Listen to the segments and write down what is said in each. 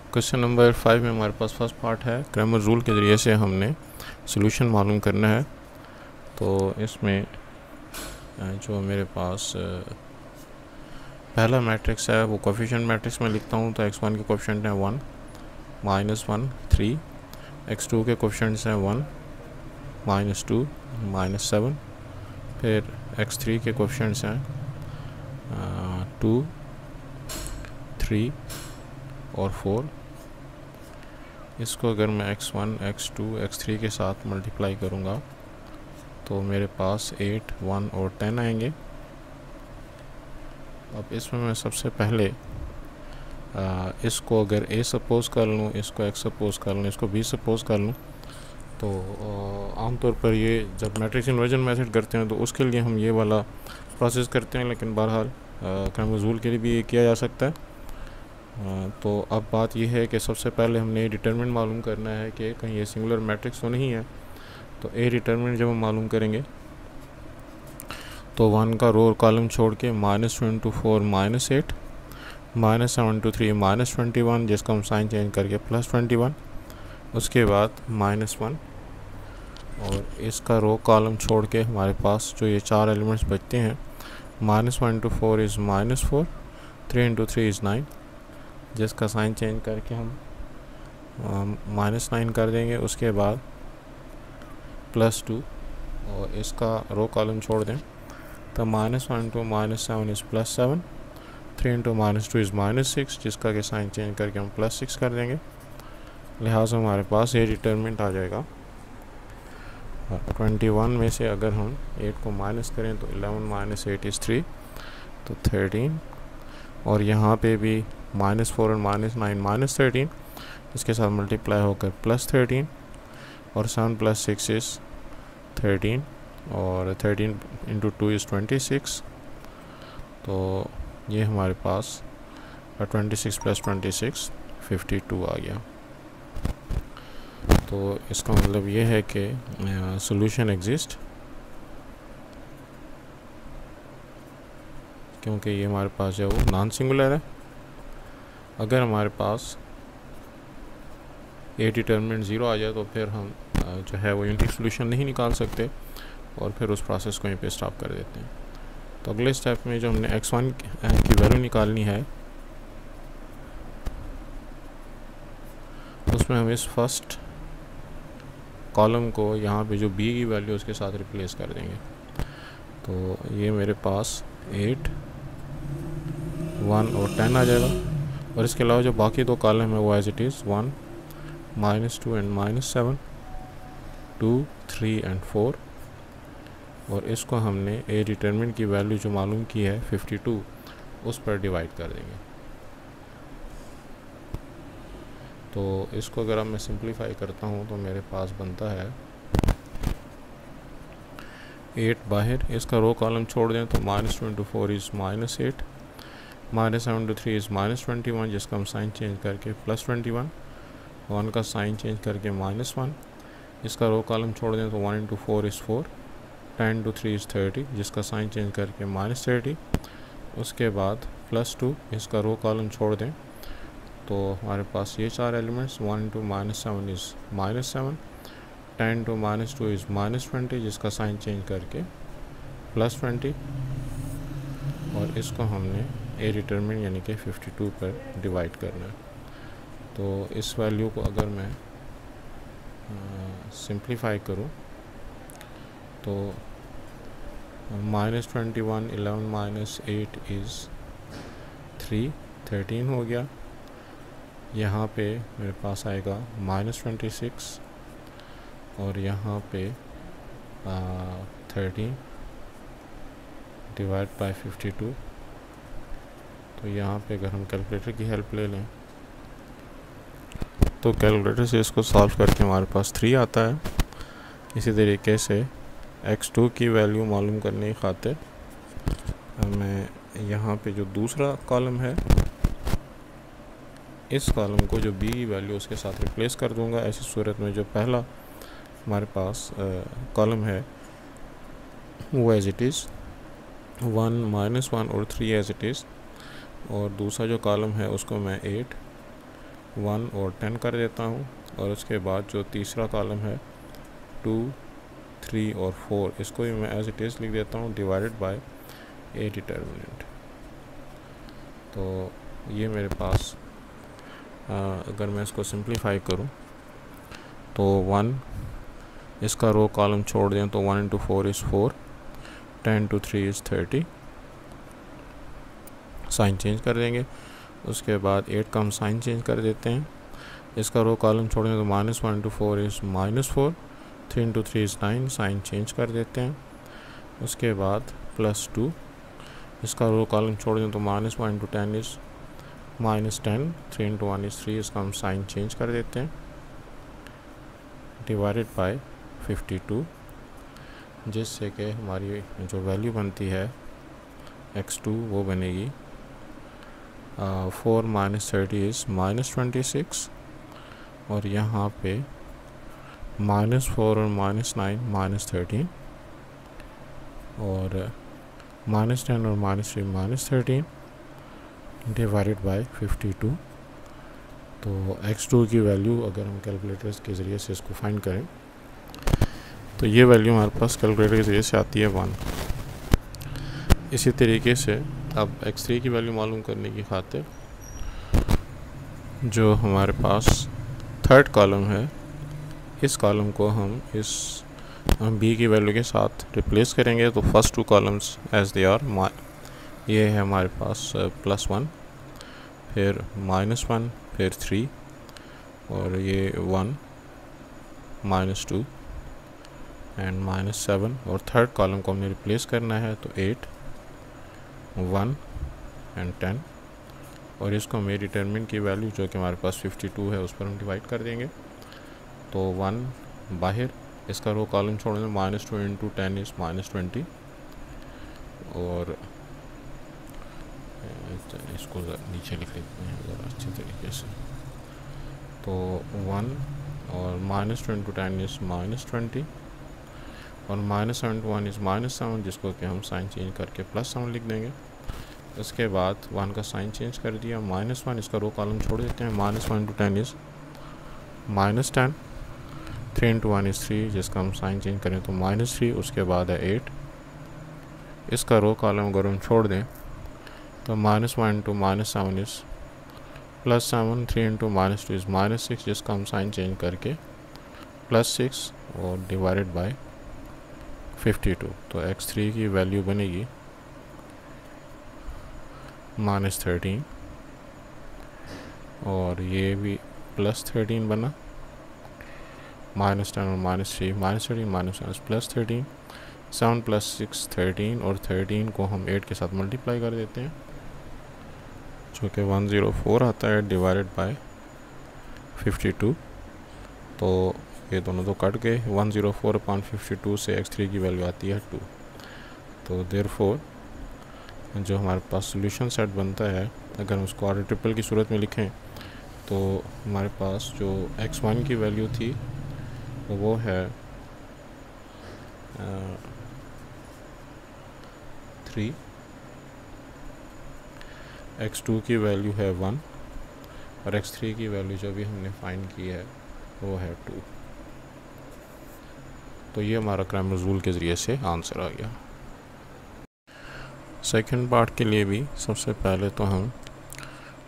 Question number 5 में हमारे पास first part है, क्रैमर रूल के ज़रिए से हमने सॉल्यूशन मालूम करना है। तो इसमें जो मेरे पास पहला मैट्रिक्स है वो कोफिशिएंट मैट्रिक्स में लिखता हूँ। तो x1 के कोफिशिएंट हैं 1, -1, 3। x2 के कोफिशिएंट्स हैं 1, -2, -7। फिर x3 के कोफिशिएंट्स हैं 2, 3 और 4। इसको अगर मैं x1, x2, x3 के साथ मल्टीप्लाई करूँगा तो मेरे पास 8, 1 और 10 आएंगे। अब इसमें मैं सबसे पहले इसको अगर a सपोज़ कर लूँ, इसको x सपोज़ कर लूँ, इसको b सपोज़ कर लूँ, तो आमतौर पर ये जब मैट्रिक्स इन्वर्जन मेथड करते हैं तो उसके लिए हम ये वाला प्रोसेस करते हैं, लेकिन बहरहाल क्रैमर रूल के लिए भी ये किया जा सकता है। तो अब बात यह है कि सबसे पहले हमने डिटरमिनेंट मालूम करना है कि कहीं ये सिंगुलर मैट्रिक्स तो नहीं है। तो ए डिटरमिनेंट जब हम मालूम करेंगे तो 1 का रो और कॉलम छोड़ के -2 × 4 -8, -7 × 3 -21, जिसको हम साइन चेंज करके +21, उसके बाद -1 और इसका रो कॉलम छोड़ के हमारे पास जो ये 4 एलिमेंट्स बचते हैं, -1 × 4 इज़ -4, 3 × 3 इज़ 9, जिसका साइन चेंज करके हम -9 कर देंगे। उसके बाद +2 और इसका रो कॉलम छोड़ दें तो -1 × -7 इज़ +7, 3 × -2 इज़ -6, जिसका कि साइन चेंज करके हम +6 कर देंगे। लिहाजा हमारे पास ये डिटरमिनेंट आ जाएगा। 21 में से अगर हम 8 को माइनस करें तो 11 - 8 इज़ 3, तो 13। और यहाँ पे भी -4 और -9 -13, इसके साथ मल्टीप्लाई होकर +13, और 7 + 6 इज़ 13, और 13 × 2 इज़ 26। तो ये हमारे पास 26 + 26 52 आ गया। तो इसका मतलब ये है कि सॉल्यूशन एग्जिस्ट, क्योंकि ये हमारे पास जो है वो नॉन सिंगुलर है। अगर हमारे पास ए डिटरमिनेंट 0 आ जाए तो फिर हम जो है वो यूनिटी सॉल्यूशन नहीं निकाल सकते और फिर उस प्रोसेस को यहीं पे स्टॉप कर देते हैं। तो अगले स्टेप में जो हमने x1 की वैल्यू निकालनी है, उसमें हम इस फर्स्ट कॉलम को यहाँ पे जो b की वैल्यू उसके साथ रिप्लेस कर देंगे। तो ये मेरे पास 8, 1 और 10 आ जाएगा। और इसके अलावा जो बाकी दो कॉलम है वो as it is 1, -2 and -7, 2, 3 and 4। और इसको हमने ए डिटरमिनेंट की वैल्यू जो मालूम की है 52, उस पर डिवाइड कर देंगे। तो इसको अगर अब मैं सिंप्लीफाई करता हूँ तो मेरे पास बनता है 8 बाहर, इसका रो कॉलम छोड़ दें तो -2 × 4 इज़ -8, -7 × 3 इज़ -21, जिसका हम साइन चेंज करके +21, 1 का साइन चेंज करके -1, इसका रो कॉलम छोड़ दें तो 1 × 4 इज़ 4, 10 × 3 इज़ 30, जिसका साइन चेंज करके -30। उसके बाद +2, इसका रो कॉलम छोड़ दें तो हमारे पास ये 4 एलिमेंट्स, 1 × -7 इज़ -7, 10 × -2 इज़ -20, जिसका साइन चेंज करके +20, और इसको हमने ए डिटरमिनेंट यानी कि 52 पर डिवाइड करना है। तो इस वैल्यू को अगर मैं सिंप्लीफाई करूँ तो -21, 11 - 8 इज़ 3, 13 हो गया। यहाँ पे मेरे पास आएगा -26, और यहाँ पे 13 डिवाइड बाय 52। तो यहाँ पे अगर हम कैलकुलेटर की हेल्प ले लें तो कैलकुलेटर से इसको सॉल्व करके हमारे पास 3 आता है। इसी तरीके से x2 की वैल्यू मालूम करने की खातिर मैं यहाँ पे जो दूसरा कॉलम है, इस कॉलम को जो b की वैल्यू उसके साथ रिप्लेस कर दूंगा। ऐसी सूरत में जो पहला हमारे पास कॉलम है वो एज इट इज़ 1, -1 और 3 एज इट इज़, और दूसरा जो कॉलम है उसको मैं 8, 1 और 10 कर देता हूँ, और उसके बाद जो तीसरा कॉलम है 2, 3 और 4, इसको भी मैं एज इट इज़ लिख देता हूँ डिवाइडेड बाय ए डिटर्मिनेंट। तो ये मेरे पास अगर मैं इसको सिंप्लीफाई करूँ तो 1, इसका रो कॉलम छोड़ दें तो 1 × 4 इज़ 4, 10 × 3 इज़ 30, साइन चेंज कर देंगे। उसके बाद 8 का हम साइन चेंज कर देते हैं, इसका रो कॉलम छोड़ दें तो -1 × 4 इज़ -4, 3 × 3 इज़ 9, साइन चेंज कर देते हैं। उसके बाद +2, इसका रो कॉलम छोड़ दें तो -1 × 10 इज़ -10, 3 × 1 इज़ 3, इसका हम साइन चेंज कर देते हैं, डिवाइडेड बाय 52, जिससे कि हमारी जो वैल्यू बनती है x2 वो बनेगी 4 - 30 इज़ -26, और यहाँ पे -4 और -9 -13, और -10 और -3 -13, डिवाइडेड बाय 52। तो x2 की वैल्यू अगर हम कैलकुलेटर्स के ज़रिए से इसको फाइंड करें तो ये वैल्यू हमारे पास कैलकुलेटर के ज़रिए से आती है 1। इसी तरीके से अब x3 की वैल्यू मालूम करने की खातिर जो हमारे पास थर्ड कॉलम है, इस कॉलम को हम इस b की वैल्यू के साथ रिप्लेस करेंगे। तो first 2 columns as they are, ये है हमारे पास +1, फिर -1, फिर 3, और ये 1, -2 एंड -7, और थर्ड कॉलम को हमने रिप्लेस करना है तो 8, 1 एंड 10, और इसको हमें डिटरमिनेंट की वैल्यू जो कि हमारे पास 52 है उस पर हम डिवाइड कर देंगे। तो 1 बाहर, इसका रो कॉलम छोड़ दें, -2 × 10 इज़ -20, और इसको नीचे लिख लेते हैं ज़रा अच्छे तरीके से। तो 1 और -2 × 10 इज़ -20, और -7 × 1 इज़ -7, जिसको कि हम साइन चेंज करके +7 लिख देंगे। उसके बाद 1 का साइन चेंज कर दिया, -1, इसका रो कॉलम छोड़ देते हैं, -1 × 10 इज़ -10, 3 × 1 इज़ 3, जिसका हम साइन चेंज करें तो -3, उसके बाद है 8, इसका रो कॉलम अगर हम छोड़ दें तो -1 × -7 इज़ +7, 3 × -2 इज़ -6, जिसका हम साइन चेंज करके +6 और डिवाइडेड बाय 52। तो x3 की वैल्यू बनेगी -13, और ये भी +13 बना, -10 और -3, -13 -13, 7 + 6 13, और 13 को हम 8 के साथ मल्टीप्लाई कर देते हैं जो कि 104 आता है, डिवाइडेड बाय 52। तो ये दोनों तो कट गए, 104/52 से x3 की वैल्यू आती है 2। तो देयरफॉर जो हमारे पास सॉल्यूशन सेट बनता है, अगर हम उसको ऑर्डर ट्रिपल की सूरत में लिखें तो हमारे पास जो x1 की वैल्यू थी वो है 3, x2 की वैल्यू है 1, और x3 की वैल्यू जो भी हमने फाइंड की है वो है 2। तो ये हमारा क्रैमर्स रूल के ज़रिए से आंसर आ गया। सेकंड पार्ट के लिए भी सबसे पहले तो हम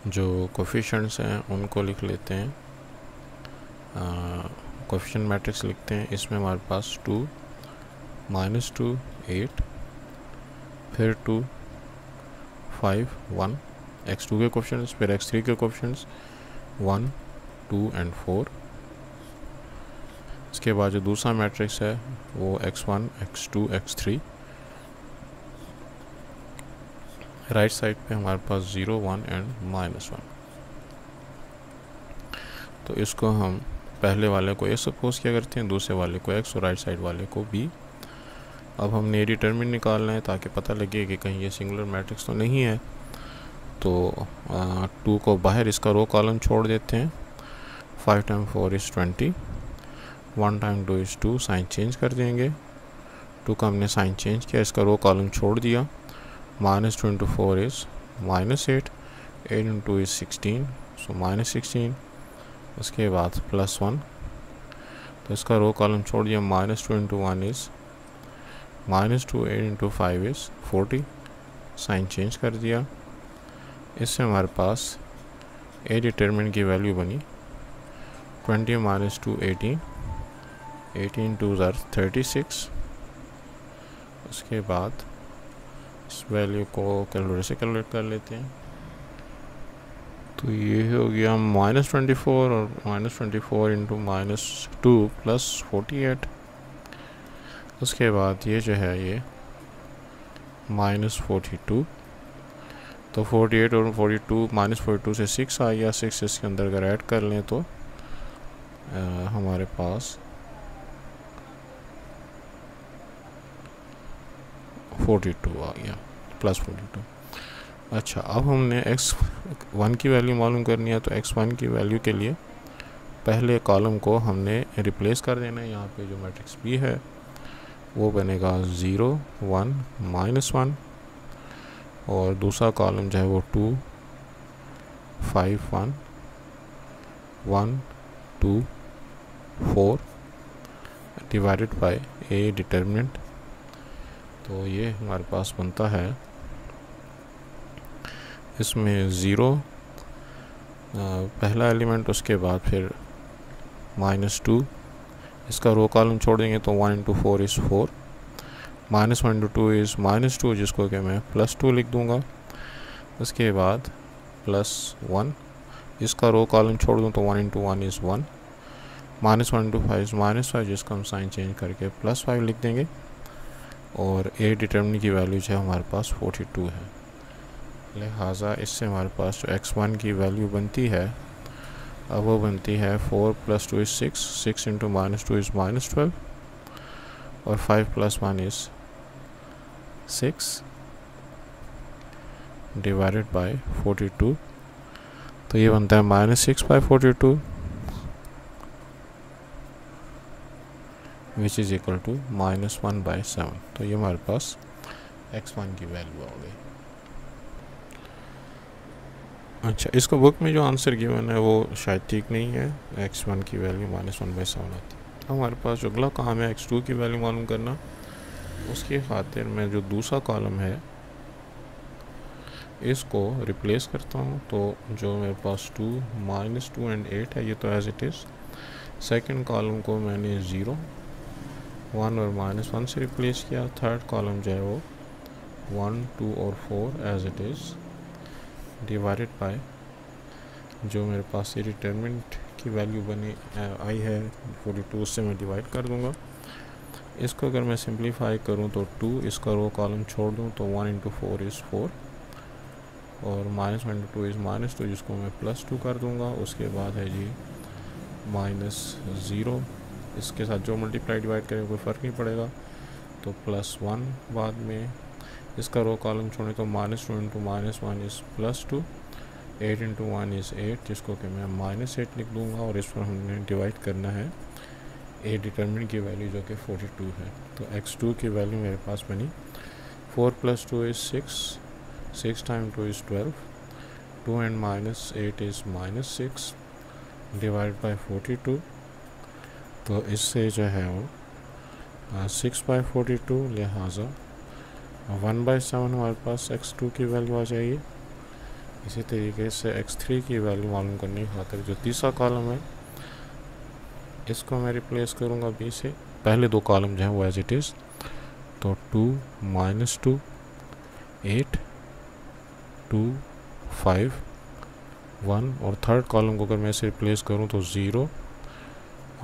जो कोफिशिएंट्स हैं उनको लिख लेते हैं, कोफिशिएंट मैट्रिक्स लिखते हैं। इसमें हमारे पास 2, -2, 8, फिर 2, 5, 1 x2 के कोफिशिएंट्स, फिर x3 के कोफिशिएंट्स 1, 2 एंड 4। इसके बाद जो दूसरा मैट्रिक्स है वो x1, x2, x3। Right side पे हमारे पास 0, 1 एंड -1। तो इसको हम पहले वाले को a सपोज किया करते हैं, दूसरे वाले को x और राइट साइड वाले को b। अब हमने डिटरमिनेंट निकालना है ताकि पता लगे कि कहीं ये सिंगुलर मैट्रिक्स तो नहीं है। तो 2 को बाहर, इसका रो कॉलम छोड़ देते हैं, 5 × 4 इज़ 20, 1 × 2 इज़ 2, साइन चेंज कर देंगे। 2 का हमने साइन चेंज किया, इसका रो कॉलम छोड़ दिया, -2 × 4 इज़ -8, 8 × 2 इज़ 16, सो -16, उसके बाद +1, तो इसका रो कॉलम छोड़ दिया। -2 into 1 is -2, 8 into 5 is 40, sign change कर दिया। इससे हमारे पास ए डिटरमिनेंट की वैल्यू बनी 20 - 2 18, 18 2s are 36। उसके बाद इस वैल्यू को कैलकुलेटर से कैलकुलेट कर लेते हैं। तो ये हो गया -24 और -24 इंटू -2 + 48। उसके बाद ये जो है ये -42, तो 48 और 42 -42 से 6 आ गया। 6 इसके अंदर अगर ऐड कर लें तो हमारे पास 42 आ गया, +42। अच्छा, अब हमने x1 की वैल्यू मालूम करनी है, तो x1 की वैल्यू के लिए पहले कॉलम को हमने रिप्लेस कर देना है। यहाँ पे जो मैट्रिक्स B है वो बनेगा 0 1 -1, और दूसरा कॉलम जो है वो 2 5 1 1 2 4 डिवाइडेड बाय ए डिटरमिनेंट। तो ये हमारे पास बनता है, इसमें 0 पहला एलिमेंट, उसके बाद फिर -2, इसका रो कॉलम छोड़ देंगे तो 1 इंटू 4 इज़ 4, -1 इंटू 2 इज़ -2, जिसको कि मैं +2 लिख दूँगा। उसके बाद +1, इसका रो कॉलम छोड़ दूँ तो 1 इंटू 1 इज़ 1, -1 इंटू 5 इज़ -5, जिसको हम साइन चेंज करके +5 लिख देंगे। और ए डिटरमिनेंट की वैल्यू जो है हमारे पास 42 है। लिहाजा इससे हमारे पास जो x1 की वैल्यू बनती है अब वो बनती है 4 + 2 इज़ 6, 6 इंटू -2 इज़ -12, और 5 + 1 इज़ 6 डिवाइडेड बाय 42। तो ये बनता है -6/42, विच इज़ इक्वल टू -1/7। तो ये हमारे पास x1 की वैल्यू आ गई। अच्छा, इसको बुक में जो आंसर गिवन है वो शायद ठीक नहीं है, x1 की वैल्यू -1/7 आती है। तो हमारे पास जो अगला काम है x2 की वैल्यू मालूम करना, उसकी खातिर मैं जो दूसरा कॉलम है इसको रिप्लेस करता हूँ। तो जो मेरे पास 2 -2 एंड 8 है, ये तो as it is. Second column को मैंने 0 1 और -1 से रिप्लेस किया। थर्ड कॉलम जो है वो 1 2 और 4 as it is divided by जो मेरे पास ये डिटरमिनेंट की वैल्यू बनी आई है 42, से मैं डिवाइड कर दूंगा। इसको अगर मैं सिंप्लीफाई करूं तो 2, इसका रो कॉलम छोड़ दूं तो 1 इंटू 4 इज़ 4, और -1 इंटू 2 इज़ -2, जिसको मैं +2 कर दूंगा। उसके बाद है जी -0, इसके साथ जो मल्टीप्लाई डिवाइड करें कोई फ़र्क नहीं पड़ेगा, तो +1 बाद में। इसका रो कॉलम छोड़े तो -2 इंटू -1 इज़ +2, 8 इंटू 1 इज़ 8, जिसको कि मैं -8 लिख दूँगा। और इस पर हमने डिवाइड करना है ए डिटरमिनेंट की वैल्यू जो कि 42 है। तो x2 की वैल्यू मेरे पास बनी 4 + 2 is 6, 6 time 2 is 12, 2 and -8 is -6 divide by 42। तो इससे जो है वो 6/42, लिहाजा 1/7 हमारे पास x2 की वैल्यू आ जाएगी। इसी तरीके से x3 की वैल्यू मालूम करने की खातिर जो तीसरा कॉलम है इसको मैं रिप्लेस करूँगा b से। पहले दो कॉलम जो हैं वो एज इट इज़, तो 2 -2 8 2 5 1, और थर्ड कॉलम को अगर मैं इसे रिप्लेस करूँ तो 0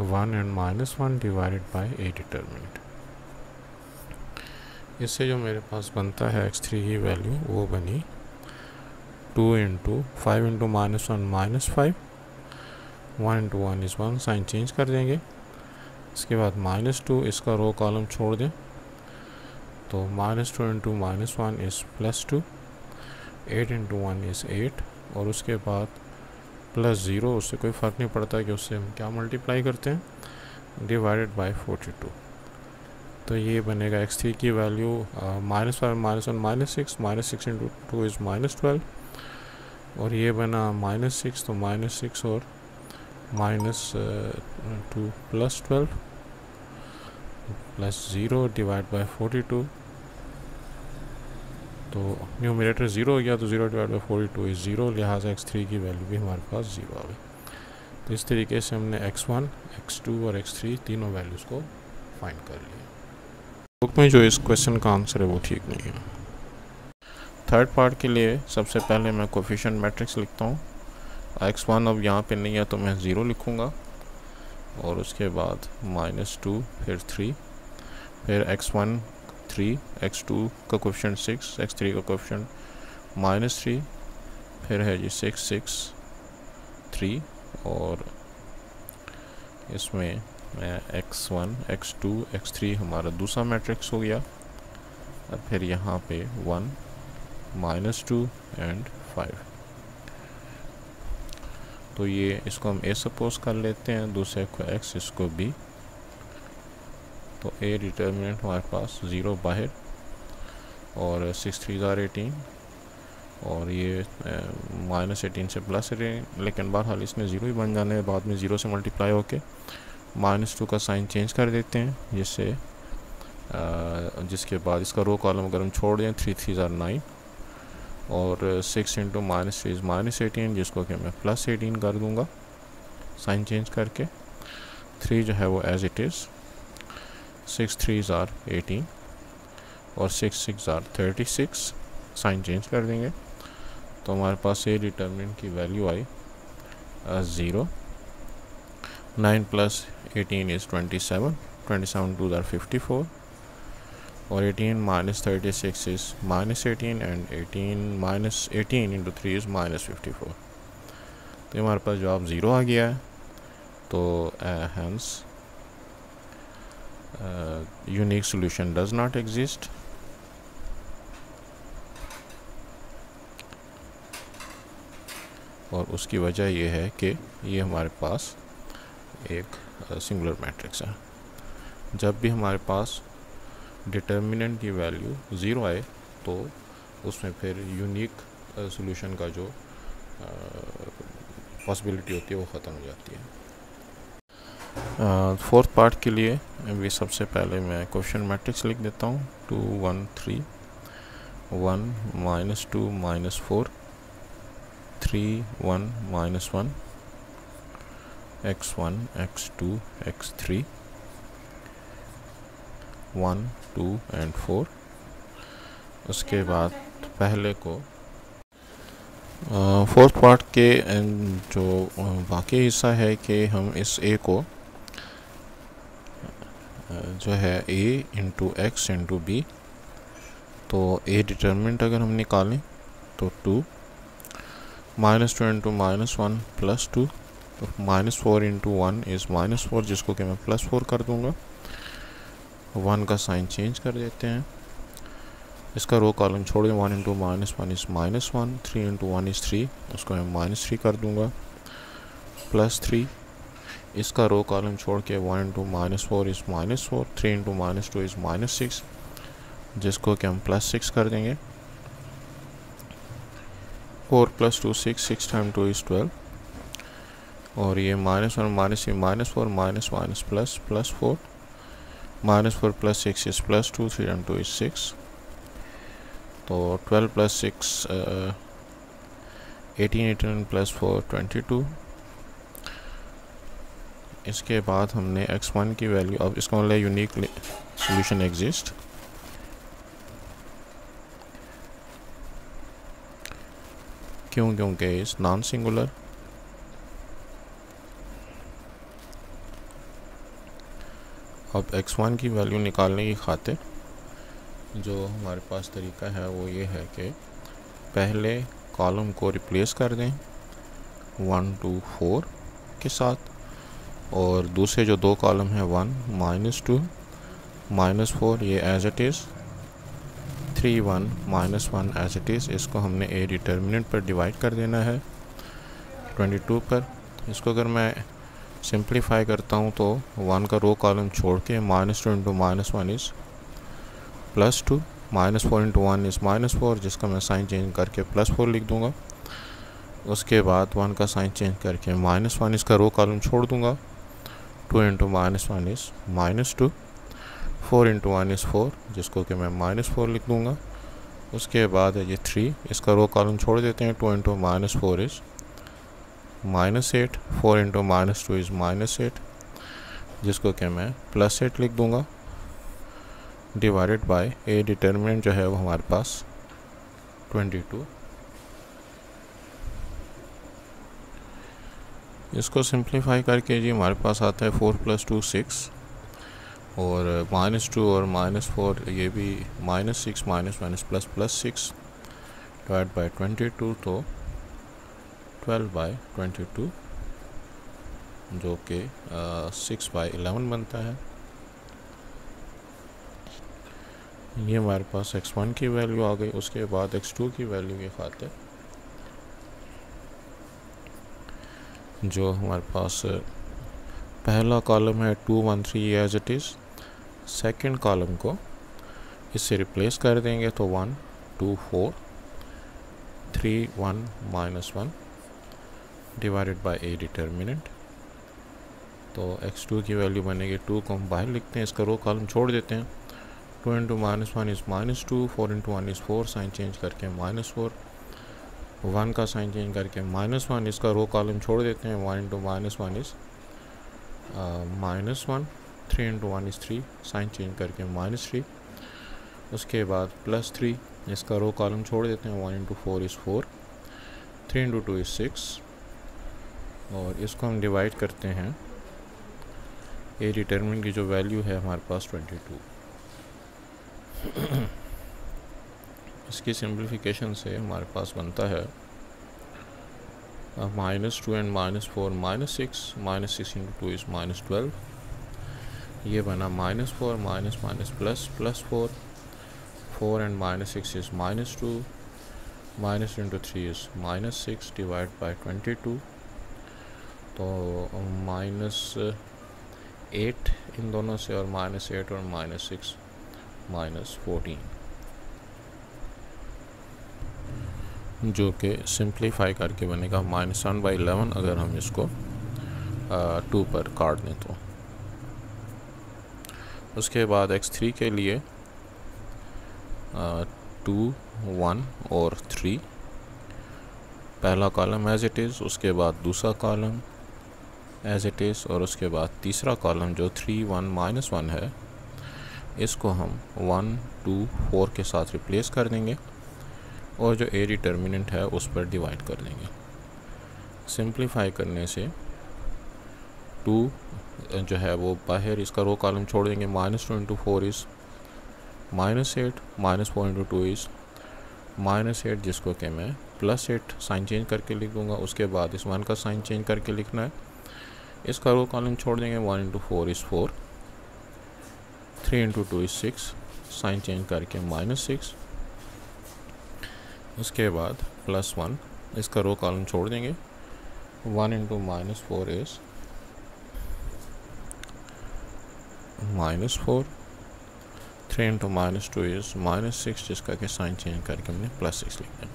1 and -1 divided by A determinant. इससे जो मेरे पास बनता है x3 की वैल्यू वो बनी 2 into 5 into -1 -5, 1 into 1 is 1, sign change कर देंगे। इसके बाद -2, इसका रो कॉलम छोड़ दें तो -2 इंटू -1 इज़ +2, 8 इंटू 1 इज़ 8, और उसके बाद +0, उससे कोई फ़र्क नहीं पड़ता कि उससे हम क्या मल्टीप्लाई करते हैं, डिवाइडेड बाय 42। तो ये बनेगा x3 की वैल्यू -5 -1 -6, -6 इंटू 2 इज़ -12, और ये बना -6, तो -6 और -2 प्लस 12 प्लस 0 डिवाइड बाय 42। तो न्यूमरेटर 0 हो गया, तो 0 डिवाइड बाई 42 इज़ 0, लिहाजा x3 की वैल्यू भी हमारे पास 0 आ गई। तो इस तरीके से हमने x1, x2 और x3 तीनों वैल्यूज़ को फाइंड कर लिया। बुक में जो इस क्वेश्चन का आंसर है वो ठीक नहीं है। थर्ड पार्ट के लिए सबसे पहले मैं कोफिशिएंट मैट्रिक्स लिखता हूँ। x1 अब यहाँ पे नहीं है तो मैं 0 लिखूँगा, और उसके बाद -2 फिर 3 फिर x1 3, x2 का कोफिशिएंट 6, x3 का कोफिशिएंट -3, फिर है जी 6 6 3, और इसमें x1 x2 x3 हमारा दूसरा मैट्रिक्स हो गया। और फिर यहाँ पे 1 -2 एंड 5। तो ये इसको हम a सपोज कर लेते हैं, दूसरे को x, इसको b। तो a डिटर्मिनेंट हमारे पास 0 बाहर, और 6 3 ज़ार 18, और ये -18 से +18, लेकिन बहरहाल इसने 0 ही बन जाना है, बाद में 0 से मल्टीप्लाई होके -2 का साइन चेंज कर देते हैं, जिसके बाद इसका रो कॉलम अगर हम छोड़ दें 3 3 ज़ार 9, और 6 इंटू -3 इज़ -18, जिसको कि मैं +18 कर दूँगा साइन चेंज करके। 3 जो है वो एज इट इज़, 6 3 ज़ार 18, और 6 6 ज़ार 36, साइन चेंज कर देंगे। तो हमारे पास ये डिटर्मिनेंट की वैल्यू आई 0। 9 + 18 इज़ 27, 27 2 ज़ार 54, और 18 - 36 इज़ -18, एंड 18 इंटू 3 इज़ -54। तो हमारे पास जवाब 0 आ गया है। तो hence unique solution does not exist. और उसकी वजह यह है कि ये हमारे पास एक सिंगुलर मैट्रिक्स है। जब भी हमारे पास डिटर्मिनेंट की वैल्यू 0 आए तो उसमें फिर यूनिक सॉल्यूशन का जो पॉसिबिलिटी होती है वो ख़त्म हो जाती है। फोर्थ पार्ट के लिए भी सबसे पहले मैं क्वेश्चन मैट्रिक्स लिख देता हूँ। 2 1 3 1 -2 -4 3 1 -1 x1 x2 x3 1 2 एंड 4। उसके बाद पहले को फोर्थ पार्ट के जो बाकी हिस्सा है कि हम इस a को जो है a into x into b, तो a डिटर्मिनेंट अगर हम निकालें तो 2 -2 इंटू -1 +2, तो -4 इंटू 1 इज़ -4, जिसको कि मैं +4 कर दूंगा। 1 का साइन चेंज कर देते हैं, इसका रो कॉलम छोड़ दें। 1 इंटू -1 इज़ -1, 3 इंटू 1 इज़ 3, उसको मैं -3 कर दूंगा, +3। इसका रो कॉलम छोड़ के 1 इंटू -4 इज़ -4, 3 इंटू -2 इज़ -6, जिसको कि हम +6 कर देंगे। 4 + 2 6, 6 टाइम 2 इज़ 12, और ये -1 -3 -4 -+ +4, -4 + 6 इज़ +2, 3 टाइम 2 इज़ 6, तो 12 + 6 18, 18 + 4 22। इसके बाद हमने x1 की वैल्यू, अब इसका मतलब यूनिक सॉल्यूशन एग्जिस्ट। क्योंकि इज नॉन सिंगुलर। अब x1 की वैल्यू निकालने की खातिर जो हमारे पास तरीका है वो ये है कि पहले कॉलम को रिप्लेस कर दें 1 2 4 के साथ, और दूसरे जो दो कॉलम है 1 -2 -4 ये as it is, 3 1 -1 as it is. इसको हमने a डिटर्मिनेंट पर डिवाइड कर देना है 22 पर। इसको अगर मैं सिंप्लीफाई करता हूँ तो 1 का रो कॉलम छोड़ के -2 इंटू -1 इज़ +2, -4 इंटू 1 इज़ -4, जिसका मैं साइन चेंज करके +4 लिख दूँगा। उसके बाद 1 का साइन चेंज करके -1 इसका रो कॉलम छोड़ दूंगा। 2 इंटू -1 इज़ -2, 4 इंटू 1 इज़ 4 जिसको कि मैं -4 लिख दूंगा। उसके बाद है ये 3, इसका रो कॉलम छोड़ देते हैं। 2 इंटू -4 इज़ -8, 4 इंटू -2 इज़ -8 जिसको कि मैं +8 लिख दूंगा, डिवाइडेड बाय ए डिटर्मिनेंट जो है वो हमारे पास 22। इसको सिंप्लीफाई करके जी हमारे पास आता है 4 + 2 6 और -2 और -4 ये भी -6 -+ 6 डिवाइड बाय 22 तो 12/22 जो कि 6/11 बनता है। ये हमारे पास x1 की वैल्यू आ गई। उसके बाद x2 की वैल्यू के खातिर जो हमारे पास पहला कॉलम है 2 1 3 as it is, second column को इससे रिप्लेस कर देंगे तो 1 2 4 3 1 -1 डिवाइडेड बाय ए डिटर्मिनेंट। तो x2 की वैल्यू बनेगी 2 को हम बाहर लिखते हैं, इसका रो कॉलम छोड़ देते हैं। 2 into -1 is -2, 4 into 1 is 4, sign change करके -4, 1 का साइन चेंज करके -1 इसका रो कॉलम छोड़ देते हैं। 1 into -1 is -1, 3 into 1 is 3, sign change करके -3। उसके बाद +3 इसका रो कॉलम छोड़ देते हैं। 1 इंटू 4 इज़ 4, 3 इंटू 2 इज़ 6 और इसको हम डिवाइड करते हैं। ए डिटर्मिनेंट की जो वैल्यू है हमारे पास 22। इसकी सिंप्लीफिकेशन से हमारे पास बनता है -2 एंड -4 -6 इंटू 2 इज़ -12। ये बना -4 +4 4 and -6 is -2, minus into 3 is -6 divide by 22। तो -8 इन दोनों से और -8 और -6 -14 जो कि सिंप्लीफाई करके बनेगा -1/11 अगर हम इसको 2 पर काट दें तो। उसके बाद x3 के लिए 2 1 और 3 पहला कॉलम एज इट इज़, उसके बाद दूसरा कॉलम एज इट इज़ और उसके बाद तीसरा कॉलम जो 3 1 -1 है इसको हम 1 2 4 के साथ रिप्लेस कर देंगे और जो ए डिटर्मिनेंट है उस पर डिवाइड कर देंगे। सिंप्लीफाई करने से 2 जो है वो बाहर इसका रो कॉलम छोड़ देंगे। -2 इंटू 4 इज़ -8, -4 इंटू 2 इज़ -8 जिसको कि मैं +8 साइन चेंज करके लिख दूंगा। उसके बाद इस 1 का साइन चेंज करके लिखना है। इसका रो कॉलम छोड़ देंगे। 1 into 4 is 4, 3 into 2 is 6, sign change करके -6। उसके बाद +1 इसका रो कॉलम छोड़ देंगे। 1 इंटू -4 इज़ -4, 3 इंटू -2 इज़ -6 जिसका कि साइन चेंज करके हमने +6 लिखा है।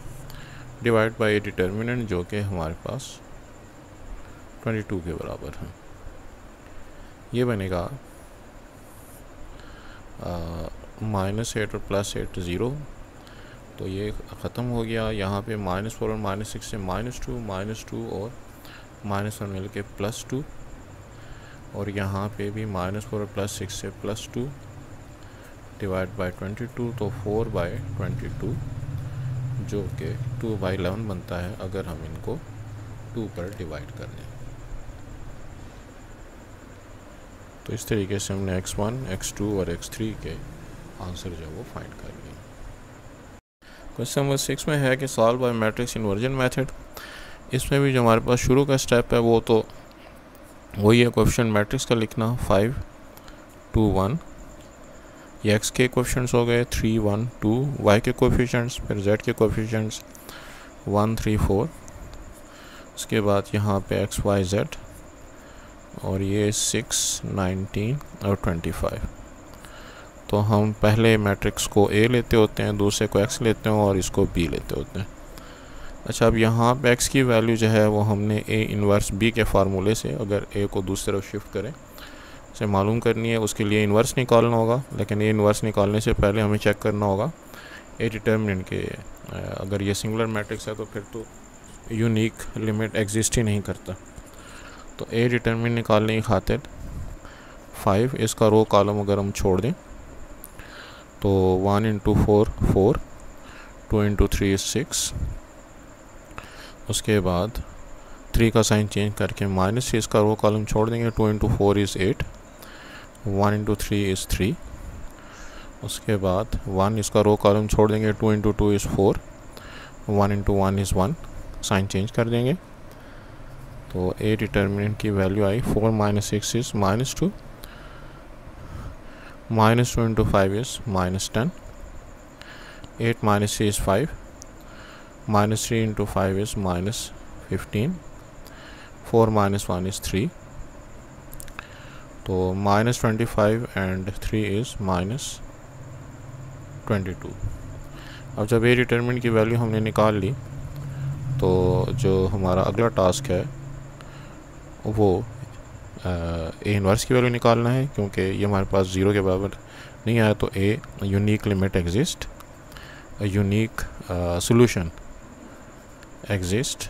डिवाइड बाय डिटर्मिनेंट जो कि हमारे पास 22 के बराबर है। ये बनेगा -8 और +8 0, तो ये ख़त्म हो गया। यहाँ पे -4 और -6 से -2 और -1 मिल के +2 और यहाँ पे भी -4 और +6 से +2 डिवाइड बाय 22 तो 4/22 जो कि 2/11 बनता है अगर हम इनको 2 पर डिवाइड कर दें। तो इस तरीके से हमने x1, x2 और x3 के आंसर जो है वो फाइंड कर लिए। क्वेश्चन नंबर 6 में है कि solve by matrix inversion method. इसमें भी जो हमारे पास शुरू का स्टेप है वो तो वही है, कोएफिशिएंट मैट्रिक्स का लिखना 5 2 1। ये x के कोएफिशिएंट्स हो गए 3 1 2, y के कोएफिशिएंट्स, फिर z के कोएफिशिएंट्स 1 3 4। उसके बाद यहाँ पे x y z और ये 6 19 और 25। तो हम पहले मैट्रिक्स को A लेते होते हैं, दूसरे को X लेते हैं और इसको B लेते होते हैं। अच्छा, अब यहाँ पे x की वैल्यू जो है वो हमने a इन्वर्स b के फार्मूले से, अगर a को दूसरी तरफ शिफ्ट करें, से मालूम करनी है। उसके लिए इन्वर्स निकालना होगा, लेकिन ये इन्वर्स निकालने से पहले हमें चेक करना होगा ए डिटर्मिनेंट के। अगर ये सिंगुलर मैट्रिक्स है तो फिर तो यूनिक लिमिट एग्जिस्ट ही नहीं करता। तो ए डिटर्मिनेंट निकालने की खातिर 5 इसका रो कॉलम अगर हम छोड़ दें तो 1 इंटू 4 4, 2 इंटू 3 6, उसके बाद 3 का साइन चेंज करके -3 इसका रो कॉलम छोड़ देंगे, 2 इंटू 4 इज़ 8, 1 इंटू 3 इज़ 3, उसके बाद 1 इसका रो कॉलम छोड़ देंगे, 2 into 2 is 4, 1 into 1 is 1, sign change कर देंगे। तो ए डिटर्मिनेंट की वैल्यू आई 4 - 6 is -2, -2 into 5 is -10, 8 - 3 is 5, -3 into 5 is -15, 4 - 1 is 3, तो -25 एंड 3 इज़ -22। अब जब ए डिटर्मिनेंट की वैल्यू हमने निकाल ली तो जो हमारा अगला टास्क है वो ए इन्वर्स की वैल्यू निकालना है, क्योंकि ये हमारे पास 0 के बराबर नहीं आया। तो a unique limit exist, unique solution exist,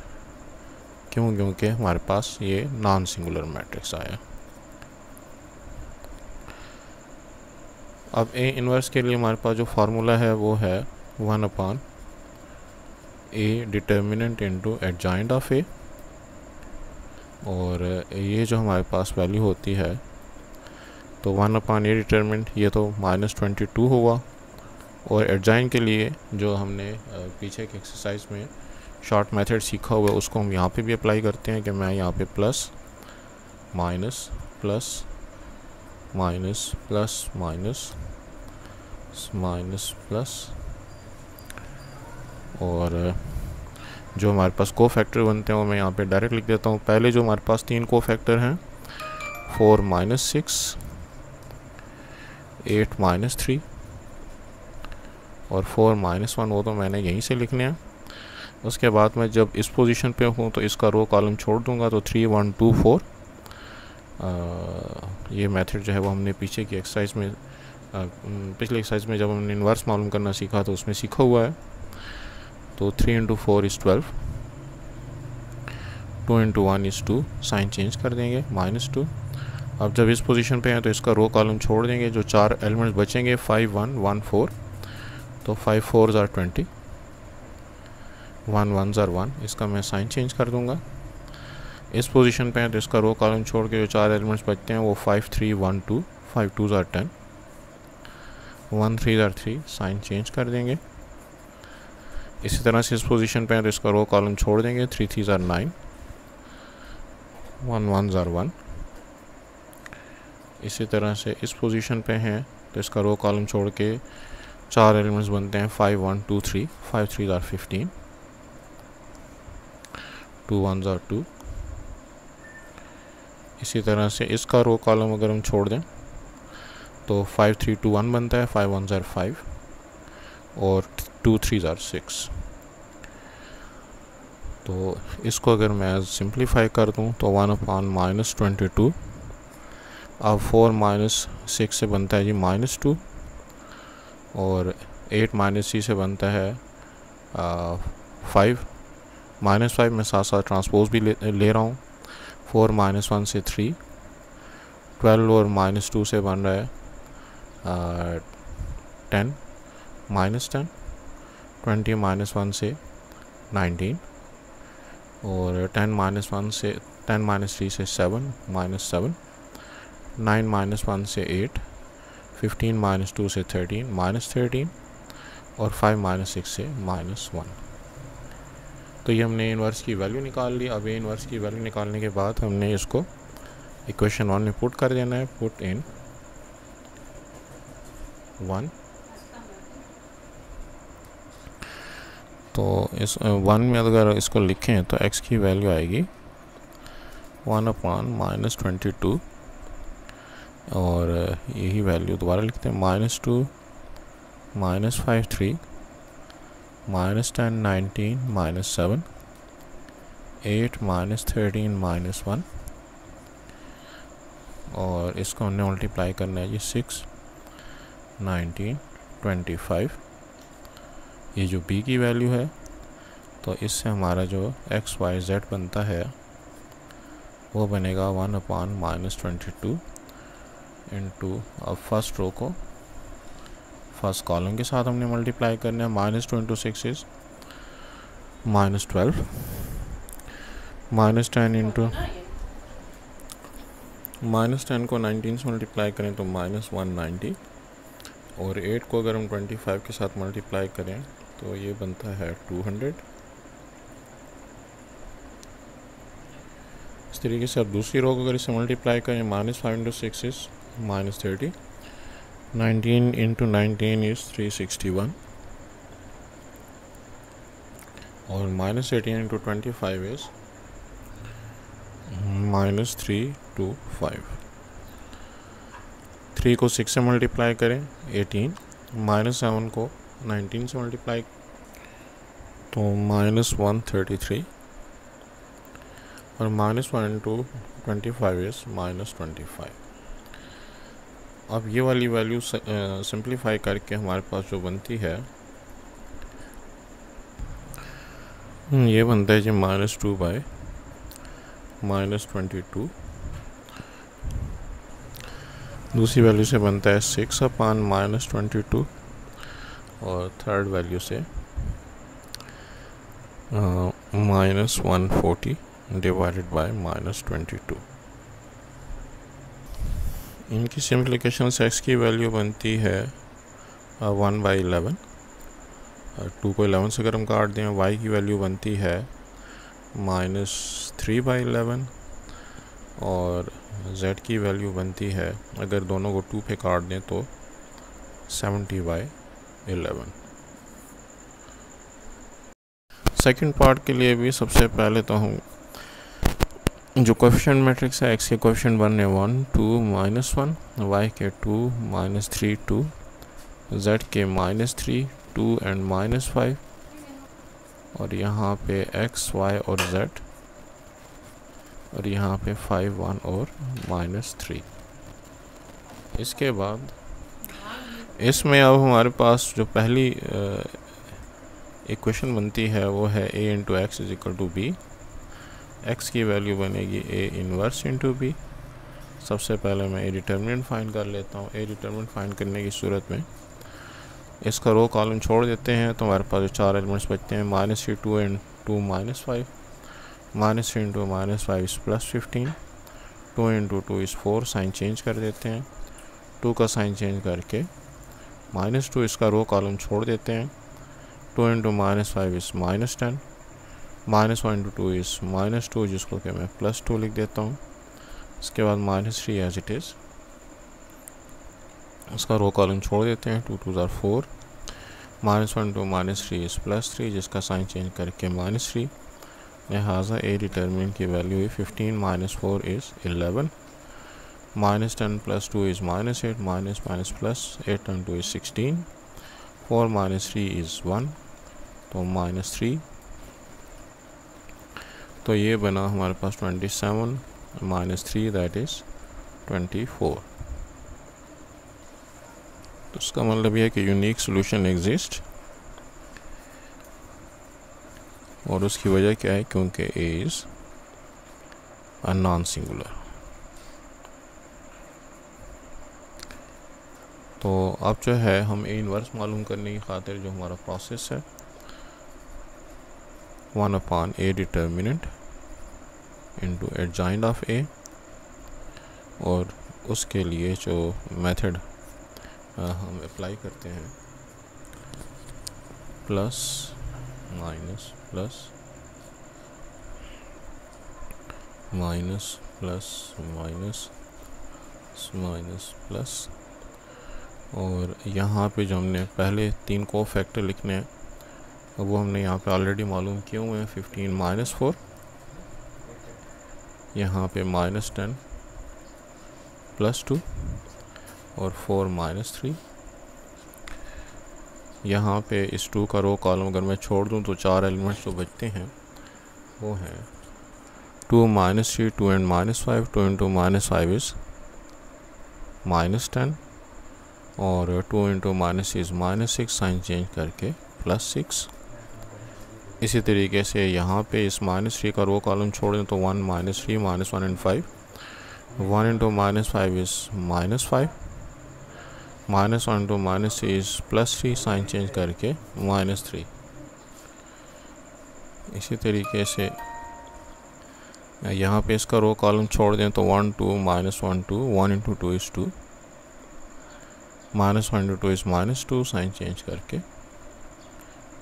क्यों? क्योंकि हमारे पास ये नॉन सिंगुलर मैट्रिक्स आया। अब ए इन्वर्स के लिए हमारे पास जो फार्मूला है वो है 1/a determinant into adjoint of A, और ये जो हमारे पास वैल्यू होती है तो 1/a डिटर्मिनेंट, ये तो -22 हुआ। और एडजॉइंट के लिए जो हमने पीछे के एक्सरसाइज में शॉर्ट मेथड सीखा हुआ है उसको हम यहाँ पे भी अप्लाई करते हैं कि मैं यहाँ पे plus minus plus minus plus minus minus plus, और जो हमारे पास को फैक्टर बनते हैं वो मैं यहाँ पे डायरेक्ट लिख देता हूँ। पहले जो हमारे पास 3 को फैक्टर हैं 4 - 6, 8 - 3 और 4 - 1, वो तो मैंने यहीं से लिखने हैं। उसके बाद मैं जब इस पोजीशन पे हूँ तो इसका रो कॉलम छोड़ दूँगा, तो 3 1 2 4। ये मेथड जो है वो हमने पीछे की एक्सरसाइज में पिछले एक्सरसाइज में जब हमने इन्वर्स मालूम करना सीखा तो उसमें सीखा हुआ है। तो 3 into 4 is 12, 2 into 1 is 2, sign change कर देंगे -2। अब जब इस पोजीशन पे हैं तो इसका रो कॉलम छोड़ देंगे, जो 4 एलिमेंट्स बचेंगे 5 1 1 4, तो 5 4 are 20, 1 1 are 1, इसका मैं साइन चेंज कर दूंगा। इस पोजीशन पे हैं तो इसका रो कॉलम छोड़ के जो 4 एलिमेंट्स बचते हैं वो 5 3 1 2, 5 2 are 10, 1 3 are 3, साइन चेंज कर देंगे। इसी तरह से इस पोजीशन पे हैं तो इसका रो कॉलम छोड़ देंगे, 3 3 are 9, 1 1 are 1। इसी तरह से इस पोजीशन पे हैं तो इसका रो कॉलम छोड़ के 4 एलिमेंट्स बनते हैं 5 1 2 3, 5 3 are 15, 2 1 are 2। इसी तरह से इसका रो कॉलम अगर हम छोड़ दें तो 5 3 2 1 बनता है, 5 1 are 5 और 2 3 are 6। तो इसको अगर मैं सिंप्लीफाई कर दूं तो 1/-22, अब 4 - 6 से बनता है जी -2, और 8 - 3 से बनता है 5, -5 में साथ साथ ट्रांसपोज भी ले रहा हूँ। 4 - 1 से 3, 12 और -2 से बन रहा है 10 -10, 20 - 1 से 19, और 10 - 3 से 7 -7, 9 - 1 से 8, 15 - 2 से 13 -13, और 5 - 6 से -1। तो ये हमने इन्वर्स की वैल्यू निकाल ली। अब ये इन्वर्स की वैल्यू निकालने के बाद हमने इसको इक्वेशन 1 में पुट कर देना है। पुट इन 1, तो इस 1 में अगर इसको लिखें तो x की वैल्यू आएगी 1/-22, और यही वैल्यू दोबारा लिखते हैं -2 -5 3 -10 19 -7 8 -13 -1 और इसको हमने मल्टीप्लाई करना है जी 6 19 25। ये जो b की वैल्यू है तो इससे हमारा जो x y z बनता है वो बनेगा 1/-22 इंटू, अब फर्स्ट रो को फर्स्ट कॉलम के साथ हमने मल्टीप्लाई करना है। -2 इंटू 6 इज़ -12, -10 इंटू -10 को 19 से मल्टीप्लाई करें तो -190 और 8 को अगर हम 25 के साथ मल्टीप्लाई करें तो ये बनता है 200। इस तरीके से अब दूसरी रो को अगर इसे मल्टीप्लाई करें -5 इंटू 6 इज़ -30, 19 इंटू 19 इज़ 361 और -18 इंटू 25 इज़ -325। 3 को 6 से मल्टीप्लाई करें 18, -7 को 19 से मल्टीप्लाई तो -133 और -1 इंटू 25 इज़ -25। अब ये वाली वैल्यू सिंप्लीफाई करके हमारे पास जो बनती है ये बनता है जी -2/-22। दूसरी वैल्यू से बनता है 6/-22 और थर्ड वैल्यू से -140 डिवाइडेड बाय -22। इनकी सिम्प्लिकेशन से x की वैल्यू बनती है 1/11। 2 को 11 से अगर हम काट दें y की वैल्यू बनती है -3/11 और z की वैल्यू बनती है अगर दोनों को 2 पे काट दें तो 70/11। सेकंड पार्ट के लिए भी सबसे पहले तो हम जो कोएफिशिएंट मैट्रिक्स है x के कोएफिशिएंट बनने 1 2 -1, y के 2 -3 2, z के -3 2 एंड -5 और यहाँ पे x y और z और यहाँ पे 5 1 और -3। इसके बाद इसमें अब हमारे पास जो पहली इक्वेशन बनती है वो है a into x is equal to b. x की वैल्यू बनेगी a इनवर्स इंटू बी। सबसे पहले मैं a डिटर्मिनेंट फाइंड कर लेता हूँ। a डिटर्मिनेंट फाइंड करने की सूरत में इसका रो कॉलम छोड़ देते हैं तो हमारे पास जो 4 एलिमेंट्स बचते हैं -3 2 and 2 -5, -3 into -5 is +15, 2 into 2 is 4, sign change कर देते हैं। 2 का साइन चेंज करके -2 इसका रो कॉलम छोड़ देते हैं। 2 इंटू -5 इज़ -10, -1 इंटू 2 इज़ -2 जिसको कि मैं +2 लिख देता हूँ। इसके बाद -3 एज इट इज़ उसका रो कॉलम छोड़ देते हैं। 2 2 ज़ार 4, -1 इंटू -3 इज़ +3 जिसका साइन चेंज करके -3। लिहाजा a डिटर्मिनेंट की वैल्यू है 15 - 4 is 11, -10 + 2 is -8, -+8 and 2 is 16, 4 - 3 is 1 तो -3। तो ये बना हमारे पास 27 -3 दैट इज़ 24। तो इसका मतलब यह है कि यूनिक सॉल्यूशन एग्जिस्ट और उसकी वजह क्या है, क्योंकि a is a non singular. तो अब जो है हम a इनवर्स मालूम करने की खातिर जो हमारा प्रोसेस है 1/a determinant into adjoint of a, और उसके लिए जो मेथड हम अप्लाई करते हैं plus minus plus minus plus minus minus plus, और यहाँ पे जो हमने पहले 3 को फैक्टर लिखने हैं वो हमने यहाँ पे ऑलरेडी मालूम किए हुए हैं। 15 - 4, यहाँ पे -10 + 2 और 4 - 3। यहाँ पे इस 2 का रो कॉलम अगर मैं छोड़ दूँ तो 4 एलिमेंट्स जो बचते हैं वो हैं 2 -3, 2 and -5, 2 into -5 is -10 और 2 into -6 is -6, साइन चेंज करके +6। इसी तरीके से यहाँ पे इस -3 का रो कॉलम छोड़ दें तो 1 -3 -1 and 5, 1 into -5 is -5, -1 into -3 is +3, sign change करके -3। इसी तरीके से यहाँ पे इसका रो कॉलम छोड़ दें तो 1 2 -1 2, 1 into 2 is 2, -1 into 2 is -2, sign change करके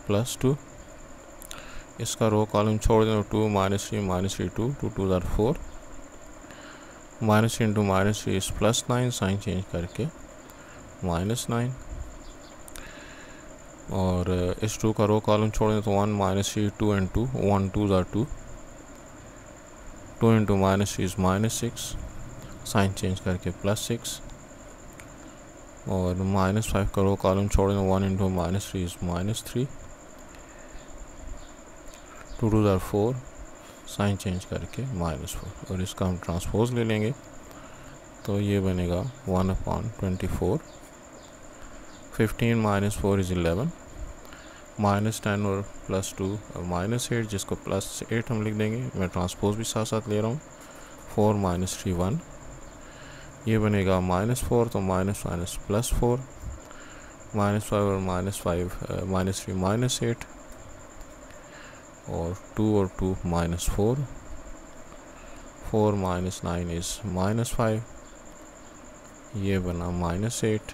+2। इसका रो कॉलम छोड़ दें तो 2 -3 -3 2, 2 2s are 4, -3 into -3 is +9, sign change करके -9। और इस 2 का रो कॉलम छोड़ दें तो 1 -3 2 and 2, 1 2s are 2, 2 into -3 is -6, sign change करके +6। और -5 का रो कॉलम छोड़ दें 1 into -3 is -3, 2 2s are 4, sign change करके -4। और इसका हम ट्रांसपोज ले लेंगे तो ये बनेगा 1/24। 15 - 4 is 11, -10 और +2 -8, जिसको +8 हम लिख देंगे। मैं ट्रांसपोज भी साथ साथ ले रहा हूँ। 4 - 3 1, ये बनेगा -4, तो -4 +4, -5 और -5 -3 -8 और 2 और 2 -4, 4 - 9 is -5, ये बना -8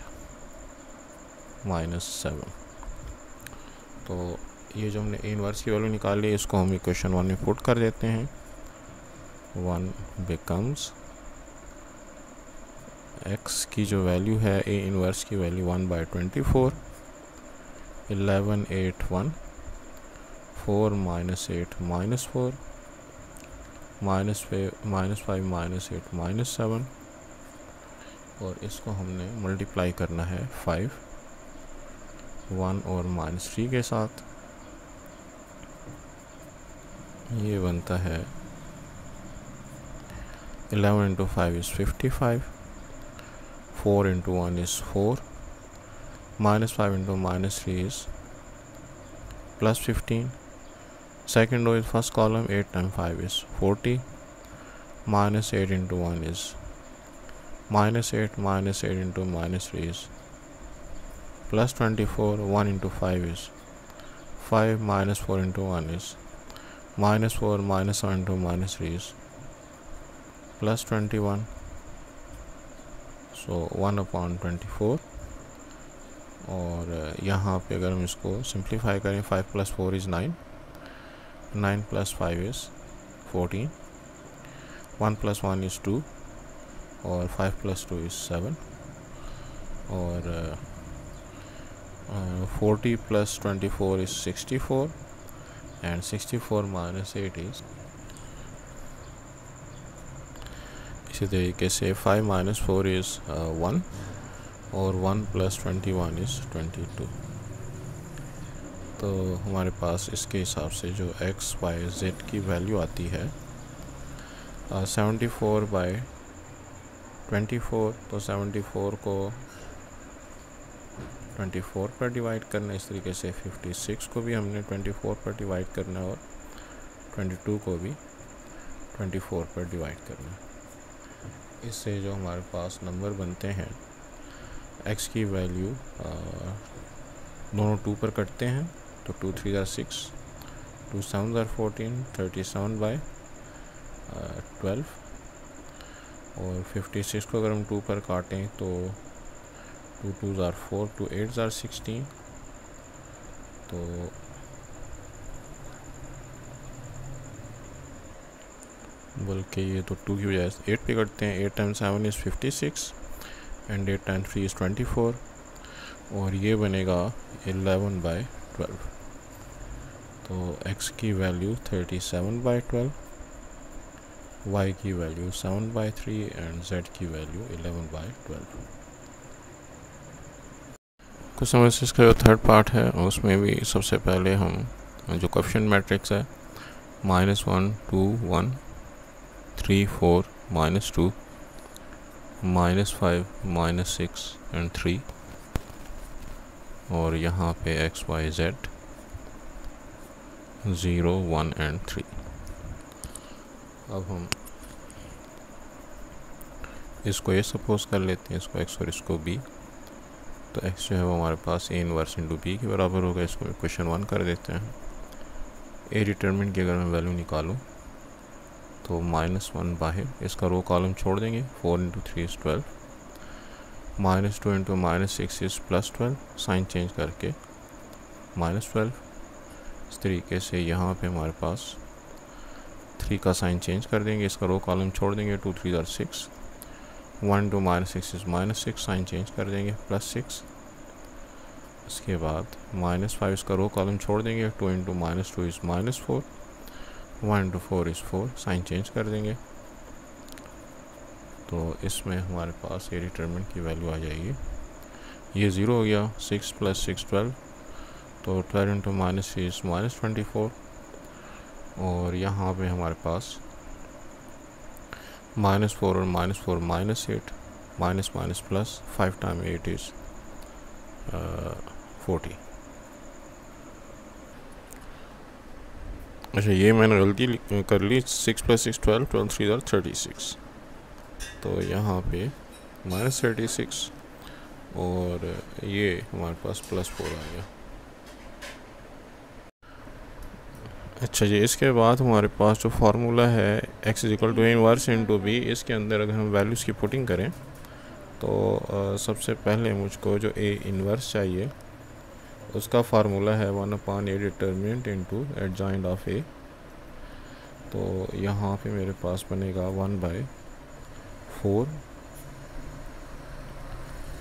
-7। तो ये जो हमने इनवर्स की वैल्यू निकाली इसको हम इक्वेशन 1 में पुट कर देते हैं। 1 बिकम्स x की जो वैल्यू है ए इनवर्स की वैल्यू 1/24, 11 8 1, 4 - 8 -4, -5 -8 -7 और इसको हमने मल्टीप्लाई करना है 5 1 और -3 के साथ। ये बनता है 11 into 5 is 55, 4 into 1 is 4, -5 into -3 is +15। Second row is first column, 8 times 5 is 40, -8 into 1 is -8, -8 into -3 is +24, 1 into 5 is 5, -4 into 1 is -4, -7 into -3 is +21, so 1/24। और यहाँ पे अगर हम इसको सिंप्लीफाई करें 5 + 4 is 9, 9 + 5 is 14, 1 + 1 is 2 और 5 + 2 is 7 और 40 + 24 is 64 and 64 - 8 is, इसी तरीके से 5 - 4 is 1 और 1 + 21 is 22। तो हमारे पास इसके हिसाब से जो x y z की वैल्यू आती है 74/24, तो 74 को 24 पर डिवाइड करना, इस तरीके से 56 को भी हमने 24 पर डिवाइड करना और 22 को भी 24 पर डिवाइड करना। इससे जो हमारे पास नंबर बनते हैं x की वैल्यू दोनों 2 पर कटते हैं तो 2 3 are 6, 2 7 are 14, 37/12 और 56 को अगर हम 2 पर काटें तो 2 2s are 4, 2 8s are 16, तो बल्कि ये तो 2 की बजाय 8 पे करते हैं। 8 times 7 is 56 and 8 times 3 is 24 और ये बनेगा 11/12। तो x की वैल्यू 37/12, y की वैल्यू 7/3 एंड z की वैल्यू 11/12। कुछ समस्या का जो थर्ड पार्ट है उसमें भी सबसे पहले हम जो कोएफिशिएंट मैट्रिक्स है -1 2 1 3 4 -2 -5 -6 एंड 3 और यहाँ पे x y z 0 1 एंड 3। अब हम इसको ये सपोज कर लेते हैं, इसको x और इसको b, तो x जो है वो हमारे पास a इनवर्स इंटू b के बराबर होगा। इसको क्वेश्चन 1 कर देते हैं। a डिटरमिनेंट की अगर मैं वैल्यू निकालूं तो -1 बाहर, इसका रो कॉलम छोड़ देंगे। 4 into 3 is 12, -2 into -6 is +12, sign change करके -12। इस तरीके से यहाँ पे हमारे पास 3 का साइन चेंज कर देंगे, इसका रो कॉलम छोड़ देंगे। 2 3 are 6, 1 into -6 is -6, sign change कर देंगे +6। इसके बाद -5, इसका रो कॉलम छोड़ देंगे। 2 into -2 is -4, 1 into 4 is 4, sign change कर देंगे। तो इसमें हमारे पास ये डिटरमिनेंट की वैल्यू आ जाएगी, ये 0 हो गया। 6 + 6 12, तो 12 इंटू -3 इज़ -24 और यहाँ पे हमारे पास -4 और -4 -8, minus minus plus 5 time 8 is 40। अच्छा, ये मैंने गलती कर ली। 6 + 6 12, 12 3 आर 36, तो यहाँ पे -36 और ये हमारे पास +4 आ गया। अच्छा जी, इसके बाद हमारे पास जो फार्मूला है x = a inverse into b, इसके अंदर अगर हम वैल्यूज़ की पुटिंग करें तो सबसे पहले मुझको जो a इनवर्स चाहिए उसका फार्मूला है 1/a determinant into adjoint of a। तो यहाँ पे मेरे पास बनेगा 1/4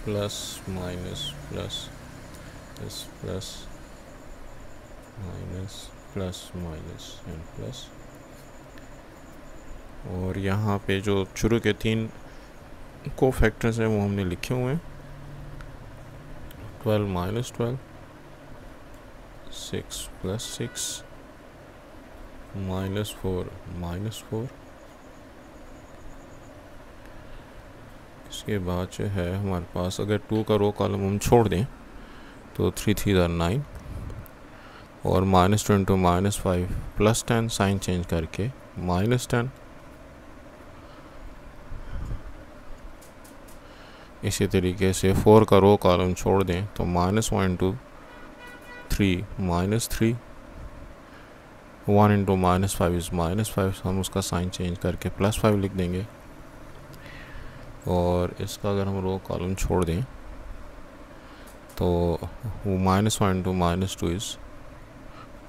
plus minus plus plus minus plus minus and plus, और यहाँ पे जो शुरू के 3 कोफैक्टर्स हैं वो हमने लिखे हुए हैं। 12 - 12, 6 + 6, -4 -4। इसके बाद जो है हमारे पास अगर 2 का रो कॉलम हम छोड़ दें तो 3 3 आर 9 और -2 इंटू -5 + 10, साइन चेंज करके -10। इसी तरीके से 4 का रो कॉलम छोड़ दें तो -1 इंटू 3 -3, 1 इंटू -5 इज़ -5, हम उसका साइन चेंज करके +5 लिख देंगे। और इसका अगर हम रो कॉलम छोड़ दें तो वो -1 इंटू -2 इज़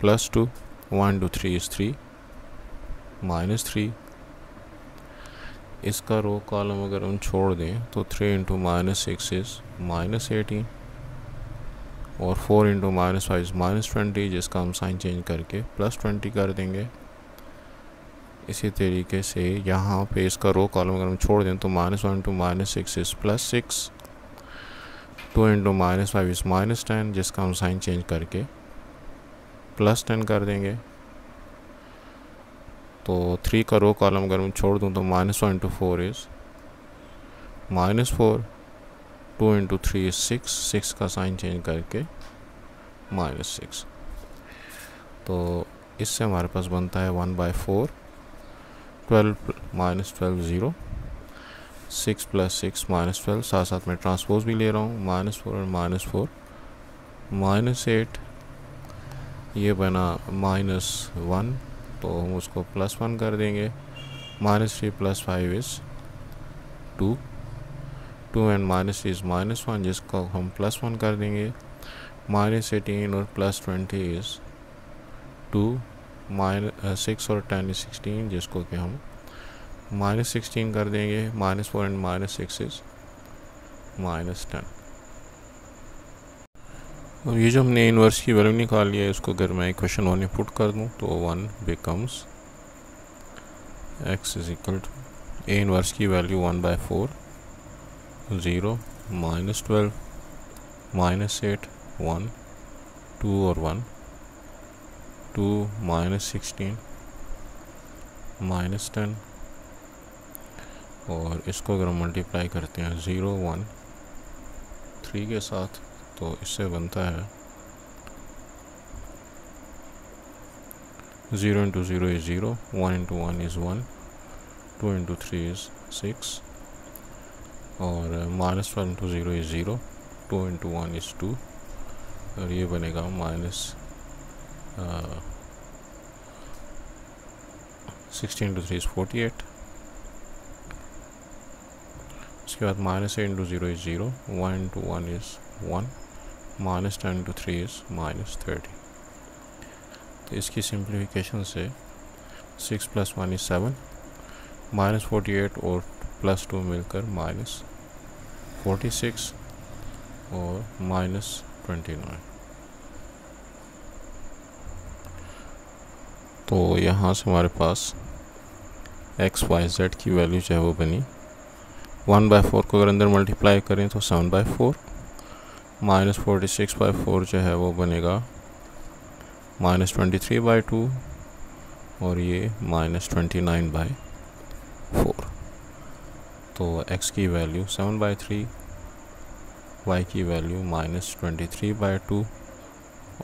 +2, 1 इंटू 3 इज़ 3, -3। इसका रो कॉलम अगर हम छोड़ दें तो 3 इंटू -6 इज़ -18 और 4 इंटू -5 इज़ -20, जिसका हम साइन चेंज करके +20 कर देंगे। इसी तरीके से यहाँ पे इसका रो कॉलम अगर हम छोड़ दें तो -1 इंटू -6 इज़ +6, 2 इंटू -5 इज़ -10, जिसका हम साइन चेंज करके +10 कर देंगे। तो 3 का रो कॉलम अगर मैं छोड़ दूं तो -1 इंटू 4 इज़ -4, 2 इंटू 3 इज़ 6, 6 का साइन चेंज करके -6। तो इससे हमारे पास बनता है 1/4, 12 - 12 0, 6 + 6 -12, साथ साथ में ट्रांसपोज भी ले रहा हूँ, -4 और -4, -8, ये बना -1, तो हम उसको +1 कर देंगे। -3 + 5 इज़ 2, 2 एंड -3 इज़ -1, जिसको हम +1 कर देंगे। -18 और +20 इज़ 2, 6 और 10 इज़ 16, जिसको कि हम -16 कर देंगे। -4 एंड -6 इज़ -10। और ये जो हमने इन्वर्स की वैल्यू निकाली है, इसको अगर मैं इक्वेशन 1 में पुट कर दूँ तो 1 बिकम्स x = a इन्वर्स की वैल्यू 1/4, 0, -12, -8 1 2 और 1 2 -16 -10 और इसको अगर हम मल्टीप्लाई करते हैं 0 1 3 के साथ तो इससे बनता है 0 into 0 is 0, 1 into 1 is 1, 2 into 3 is 6 और -1 into 0 is 0, 2 into 1 is 2 और ये बनेगा -16 into 3 is 48। उसके बाद -8 into 0 is 0, 1 into 1 is 1, -10 into 3 is -30। तो इसकी सिंप्लीफिकेशन से 6 + 1 is 7, -48 और +2 मिलकर -46 और -29। तो यहाँ से हमारे पास x, y, z की वैल्यू जो है वो बनी। 1/4 को अगर अंदर मल्टीप्लाई करें तो 7/4, -46/4 जो है वो बनेगा -23/2 और ये -29/4। तो x की वैल्यू 7/3, y की वैल्यू -23/2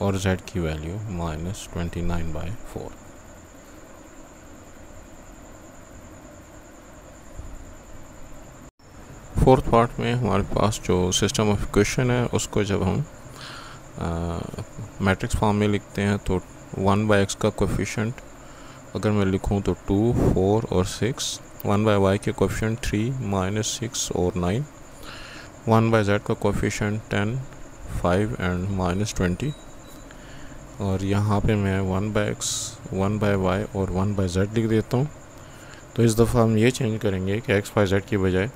और z की वैल्यू -29/4। फोर्थ पार्ट में हमारे पास जो सिस्टम ऑफ इक्वेशन है उसको जब हम मैट्रिक्स फॉर्म में लिखते हैं तो 1/x का कोफिशिएंट अगर मैं लिखूं तो 2, 4 और 6, 1/y के कोफिशिएंट 3, -6 और 9, 1/z का कोफिशिएंट 10, 5 एंड -20 और यहाँ पे मैं 1/x, 1/y और 1/z लिख देता हूँ। तो इस दफ़ा हम ये चेंज करेंगे कि x, y, z की बजाय,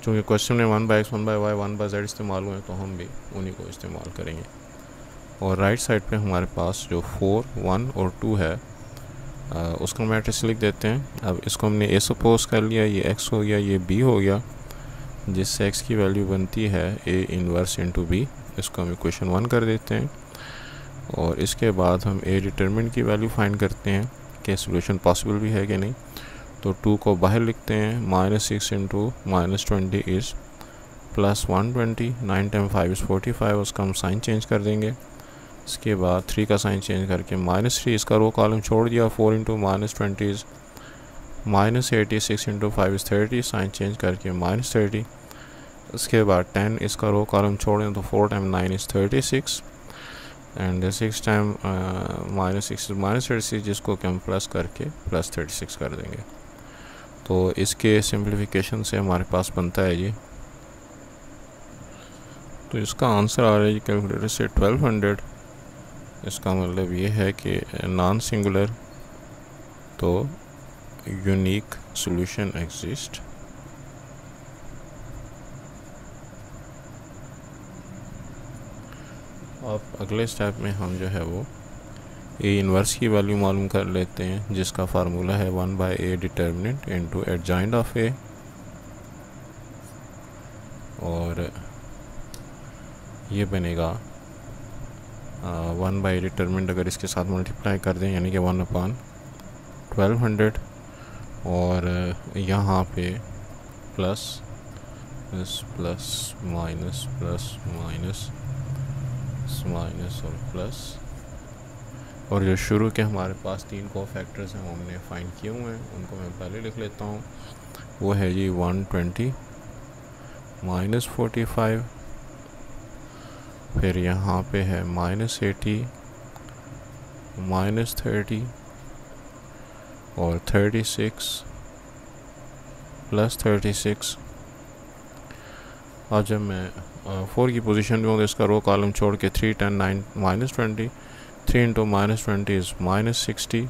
चूँकि क्वेश्चन में 1/x, 1/y, 1/z इस्तेमाल हुए तो हम भी उन्हीं को इस्तेमाल करेंगे। और राइट साइड पे हमारे पास जो 4, 1 और 2 है उसको मैट्रिक्स लिख देते हैं। अब इसको हमने ए सपोज कर लिया, ये x हो गया, ये b हो गया, जिससे x की वैल्यू बनती है a इनवर्स इंटू b। इसको हम इक्वेशन 1 कर देते हैं और इसके बाद हम a डिटरमिनेंट की वैल्यू फाइंड करते हैं कि सोल्यूशन पॉसिबल भी है कि नहीं। तो 2 को बाहर लिखते हैं, -6 इंटू -20 इज़ +120, 9 × 5 इज़ 45, उसका हम साइन चेंज कर देंगे। इसके बाद 3 का साइन चेंज करके -3, इसका रो कॉलम छोड़ दिया, 4 into -20 is -80, 6 into 5 is 30, sign change करके -30। उसके बाद 10, इसका रो कॉलम छोड़ें तो 4 × 9 इज़ 36 एंड 6 टाइम -6 -36, जिसको कि हम प्लस करके +36 कर देंगे। तो इसके सिंप्लीफिकेशन से हमारे पास बनता है ये। तो इसका आंसर आ रहा है कैलकुलेटर से 1200। इसका मतलब ये है कि नॉन सिंगुलर तो यूनिक सॉल्यूशन एग्जिस्ट। अब अगले स्टेप में हम जो है वो ए इनवर्स की वैल्यू मालूम कर लेते हैं, जिसका फार्मूला है 1/a determinant into adjoint of A. और ये बनेगा 1/a डिटर्मिनेंट अगर इसके साथ मल्टीप्लाई कर दें यानी कि 1/1200 और यहाँ पे प्लस माइनस और प्लस, और जो शुरू के हमारे पास 3 कोफैक्टर्स हैं वो हमने फाइंड किए हुए हैं, उनको मैं पहले लिख लेता हूँ। वो है जी 120 -45, फिर यहाँ पे है -80 -30 और 36 +36। और जब मैं 4 की पोजीशन में हूँ तो इसका रो कॉलम छोड़ के 3, 10, 9 -20, 3 इंटू -20 इज़ -60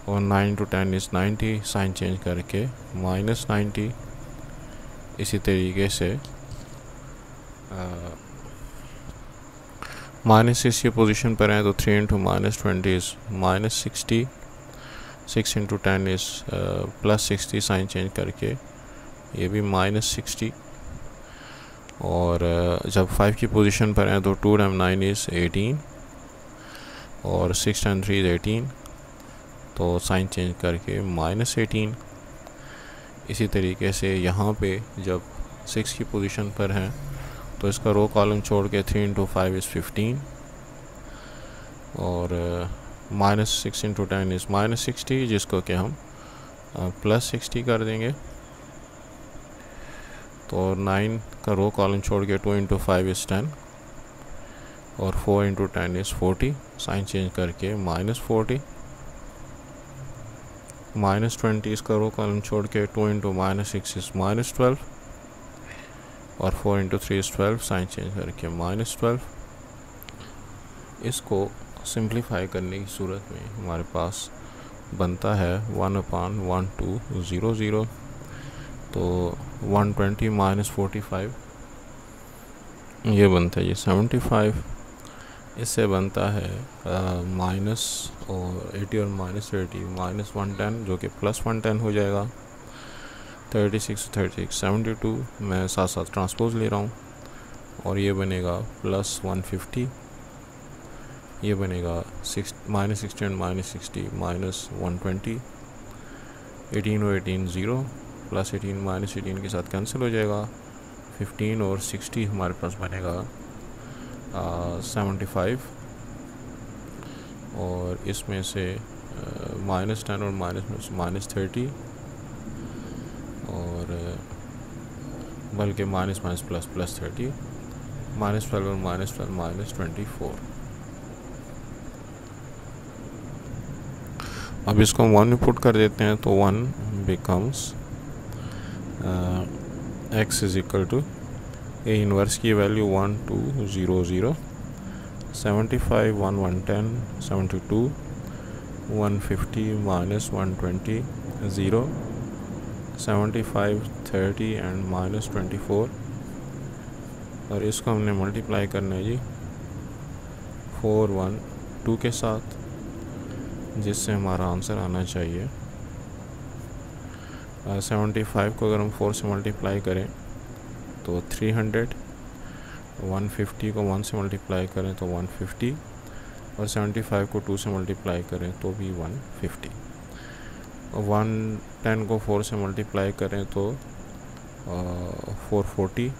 और 9 इंटू 10 इज़ 90, साइन चेंज करके -90। इसी तरीके से -6 की पोजीशन पर हैं तो 3 into -20 is -60, 6 into 10 is +60, sign change करके ये भी -60। और जब 5 की पोजीशन पर हैं तो 2 टाइम 9 इज़ 18 और 6 टाइम 3 इज़ 18, तो साइन चेंज करके -18। इसी तरीके से यहाँ पे जब 6 की पोजीशन पर हैं तो इसका रो कॉलम छोड़ के 3 इंटू 5 इज़ 15 और -6 इंटू 10 इज़ -60, जिसको कि हम +60 कर देंगे। तो 9 का रो कॉलम छोड़ के 2 इंटू 5 इज़ 10 और 4 इंटू 10 इज़ 40, साइन चेंज करके -40। -20 इसका रो कॉलम छोड़ के 2 इंटू -6 इज़ -12 और 4 इंटू 3 इज़ 12, साइन चेंज करके -12। इसको सिंप्लीफाई करने की सूरत में हमारे पास बनता है 1/1200, तो 120 -45 ये बनता है ये 75। इससे बनता है माइनस और 80 और -30 -110, जो कि +110 हो जाएगा। 36 72, मैं साथ साथ ट्रांसपोज ले रहा हूँ, और ये बनेगा +150, ये बनेगा -60 एंड -60 -120, 18 और 18 0, +18 -18 के साथ कैंसिल हो जाएगा। 15 और 60 हमारे पास बनेगा 75, और इसमें से -10 और -30, और बल्कि माइनस प्लस +30, -12 और -12 -24। अब इसको हम 1 में पुट कर देते हैं, तो 1 becomes x is equal to A inverse की वैल्यू 1 2 0 0, 75 1 110, 72 150 -120 0, 75 30 एंड -24, और इसको हमने मल्टीप्लाई करना है जी 4 1 2 के साथ, जिससे हमारा आंसर आना चाहिए 75 को अगर हम 4 से मल्टीप्लाई करें तो 300, 150 को 1 से मल्टीप्लाई करें तो 150, और 75 को 2 से मल्टीप्लाई करें तो भी 150, और 110 को 4 से मल्टीप्लाई करें तो 440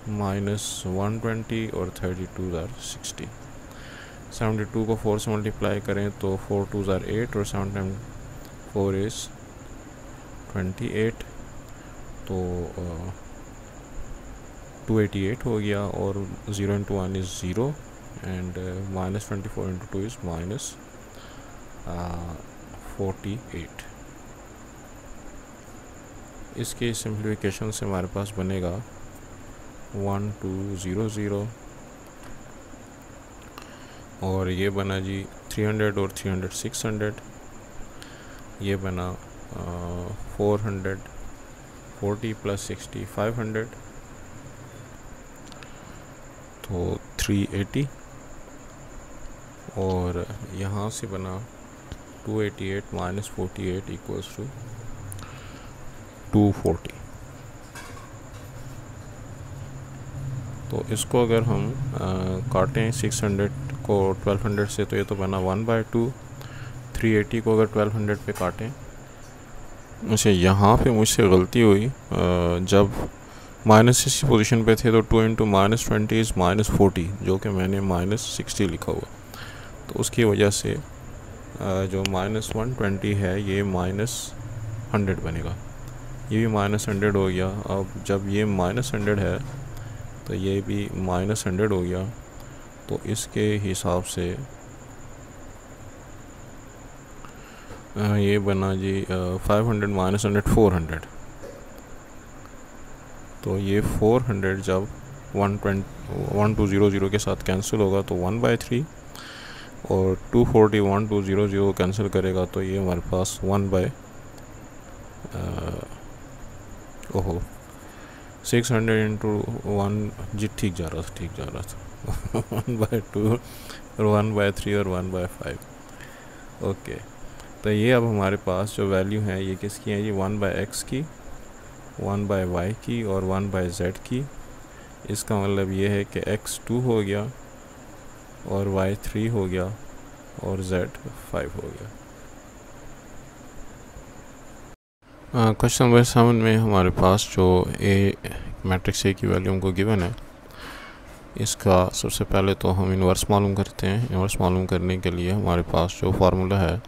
-120 और 32 are 60। 72 को 4 से मल्टीप्लाई करें तो 4 2s are 8 और 7 times 4 is 28, तो 288 हो गया, और 0 into 1 is 0 and -24 into 2 is -48। इसके सिंप्लीफिकेशन से हमारे पास बनेगा 1 2 0 0, और ये बना जी 300 और 300 600, ये बना 440 + 60 500, तो 380, और यहाँ से बना 288 -48 इक्वल्स टू 240। तो इसको अगर हम काटें 600 को 1200 से, तो ये तो बना 1/2। 380 को अगर 1200 पे काटें, अच्छा यहाँ पे मुझसे गलती हुई, जब -6 की पोजीशन पे थे तो 2 इंटू -20 इज़ -40, जो कि मैंने -60 लिखा हुआ, तो उसकी वजह से जो -120 है ये -100 बनेगा, ये भी -100 हो गया। अब जब ये -100 है तो ये भी -100 हो गया, तो इसके हिसाब से ये बना जी 500 -100 400, तो ये 400 जब 1200 के साथ कैंसिल होगा तो 1/3, और 240 1200 कैंसिल करेगा तो ये हमारे पास 600 इंटू 1 जी ठीक जा रहा था 1/2 और 1/3 और 1/5। ओके, तो ये अब हमारे पास जो वैल्यू है ये किसकी है जी 1/x की, 1/y की और 1/z की, इसका मतलब ये है कि x 2 हो गया और y 3 हो गया और z 5 हो गया। क्वेश्चन नंबर 7 में हमारे पास जो मैट्रिक्स ए की वैल्यू हमको गिवन है, इसका सबसे पहले तो हम इन्वर्स मालूम करते हैं। इन्वर्स मालूम करने के लिए हमारे पास जो फार्मूला है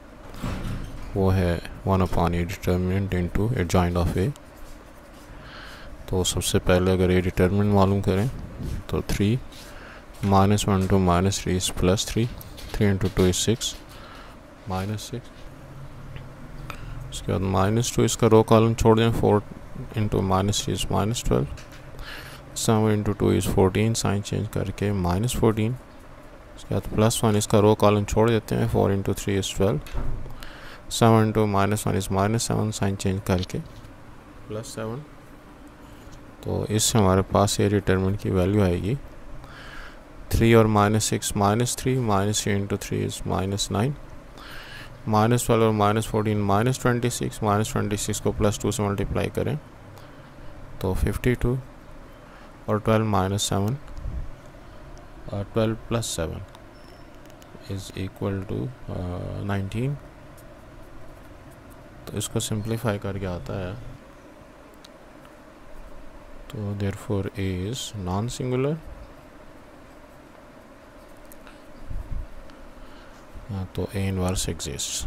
वो है 1/a determinant into adjoint of A. तो सबसे पहले अगर ए डिटर्मिनेंट मालूम करें तो 3 -1 to -3 is +3, 3 into 2 is 6, -6। उसके बाद -2 इसका रो कॉलम छोड़ दें, 4 into -3 is -12, 7 into 2 is 14, sign change करके -14। उसके बाद +1 इसका रो कॉलम छोड़ देते हैं, 4 into 3 is 12, 7 into -1 is -7, sign change करके +7। तो इससे हमारे पास ये डिटरमिनेंट की वैल्यू आएगी 3 और -6 -3, -3 into 3 is -9, -12 और -14 -26, -26 को +2 से मल्टीप्लाई करें तो 52 और 12 -7 और 12 + 7 इज़ इक्वल टू 19। तो इसको सिंप्लीफाई करके आता है, तो therefore A is non singular. तो ए इनवर्स एग्जिस्ट।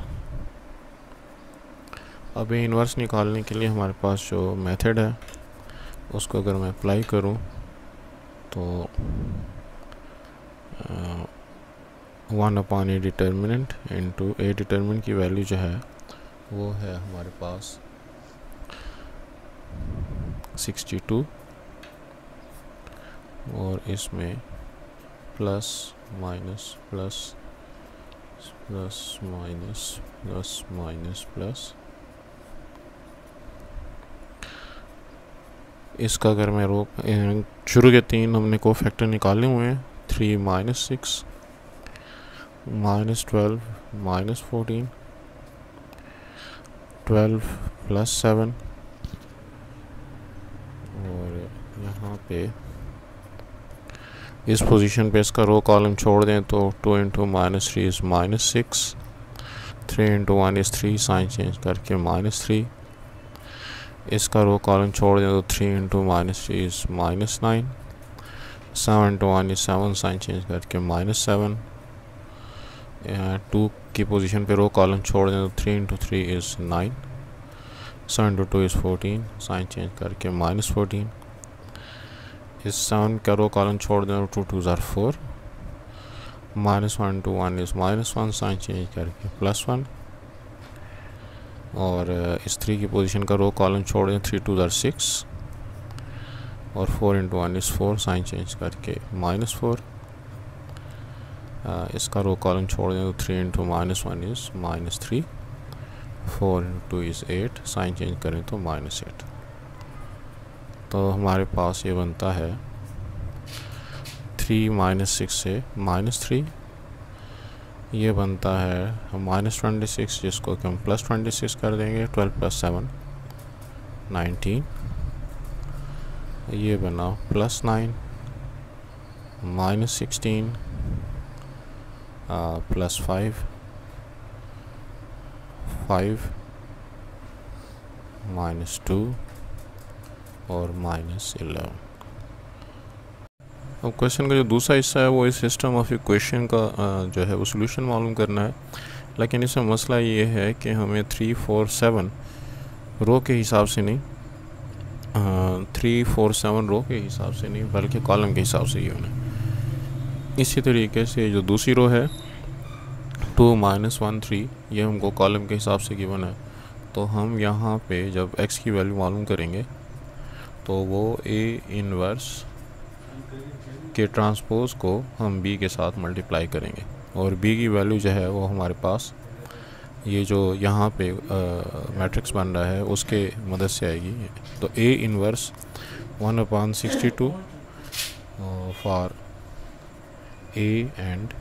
अब ए इनवर्स निकालने के लिए हमारे पास जो मेथड है उसको अगर मैं अप्लाई करूं तो 1/a डिटर्मिनेंट इनटू ए डिटर्मिनेंट की वैल्यू जो है वो है हमारे पास 62, और इसमें plus minus plus plus minus plus minus plus. इसका अगर मैं शुरू के 3 हमने को फैक्टर निकाले हुए हैं, 3 -6 -12 -14 12 + 7, और यहाँ पे इस पोजीशन पे इसका रो कॉलम छोड़ दें तो 2 into -3 is -6, 3 into 1 is 3, sign change करके -3। इसका रो कॉलम छोड़ दें तो 3 into -3 is -9, 7 into 1 is 7, sign change करके -7। 2 की पोजीशन पे रो कॉलम छोड़ दें तो 3 into 3 is 9, 7 into 2 is 14, sign change करके -14। इस 7 का रो कॉलम छोड़ दें तो 2 2s are 4, -1 into 1 is -1, sign change करके +1। और इस 3 की पोजीशन का रो कॉलम छोड़ दें 3 2s are 6, और 4 into 1 is 4, साइन चेंज करके -4। इसका रो कॉलम छोड़ दें तो 3 into -1 is -3, 4 into 2 is 8, sign change करें तो -8। तो हमारे पास ये बनता है 3 -6 से -3, ये बनता है -26, जिसको कि हम +26 कर देंगे, 12 + 7 19, ये बना +9 -16 +5 5 -2 और -11। अब क्वेश्चन का जो दूसरा हिस्सा है वो इस सिस्टम ऑफ इक्वेशन का जो है वो सोल्यूशन मालूम करना है। लेकिन इसमें मसला ये है कि हमें 3 4 7 रो के हिसाब से नहीं, 3 4 7 रो के हिसाब से नहीं बल्कि कॉलम के हिसाब से ही होना है। इसी तरीके से जो दूसरी रो है 2 -1 3, ये हमको कॉलम के हिसाब से गिवन है। तो हम यहाँ पे जब x की वैल्यू मालूम करेंगे तो वो ए इनवर्स के ट्रांसपोज को हम b के साथ मल्टीप्लाई करेंगे, और b की वैल्यू जो है वो हमारे पास ये जो यहाँ पे मैट्रिक्स बन रहा है उसके मदद से आएगी। तो A inverse 1/62 for A and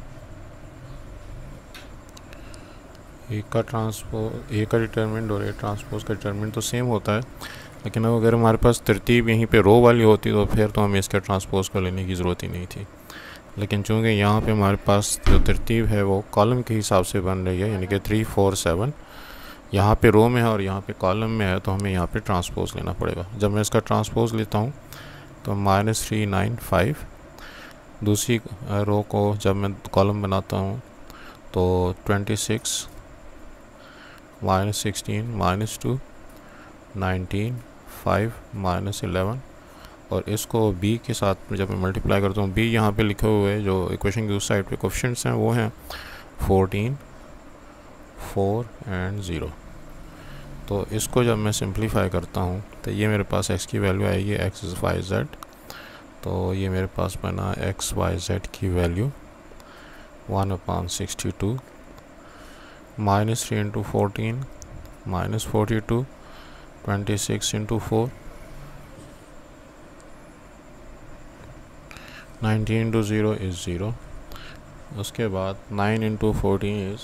A का डिटरमिनेंट और ए ट्रांसपोज का डिटरमिनेंट तो सेम होता है, लेकिन अब अगर हमारे पास तरतीब यहीं पे रो वाली होती तो फिर तो हमें इसका ट्रांसपोज कर लेने की ज़रूरत ही नहीं थी। लेकिन चूँकि यहाँ पे हमारे पास जो तरतीब है वो कॉलम के हिसाब से बन रही है, यानी कि 3 4 7 यहाँ पे रो में है और यहाँ पे कॉलम में है, तो हमें यहाँ पे ट्रांसपोज लेना पड़ेगा। जब मैं इसका ट्रांसपोज लेता हूँ तो -3 9 5, दूसरी रो को जब मैं कॉलम बनाता हूँ तो 26 -16 -2 19 5 -11, और इसको b के साथ जब मैं मल्टीप्लाई करता हूँ, b यहाँ पे लिखे हुए जो इक्वेशन की उस साइड पे कोफिशिएंट्स हैं वो हैं 14 4 एंड 0। तो इसको जब मैं सिंप्लीफाई करता हूँ तो ये मेरे पास x की वैल्यू आएगी x y z, तो ये मेरे पास बना x y z की वैल्यू 1/62 -3 × 14 -42 26 × 4 19 × 0 is 0। उसके बाद 9 × 14 is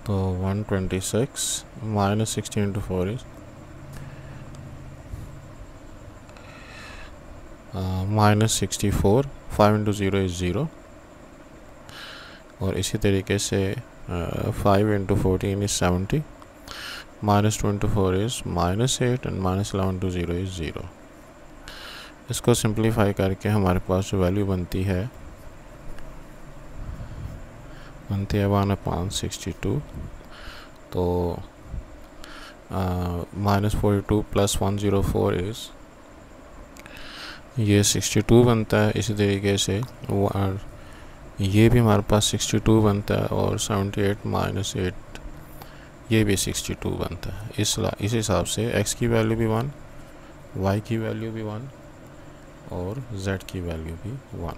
तो 126 -16 × 4 is -64, 5 × 0 is 0, और इसी तरीके से 5 × 14 is 70, -2 × 4 is -8 and -11 × 0 is 0। इसको सिंप्लीफाई करके हमारे पास जो वैल्यू बनती है 1/62, तो -42 + 104 is ये 62 बनता है। इसी तरीके से वो ये भी हमारे पास 62 बनता है, और 78 - 8 ये भी 62 बनता है। इस हिसाब से x की वैल्यू भी 1, y की वैल्यू भी 1 और z की वैल्यू भी 1।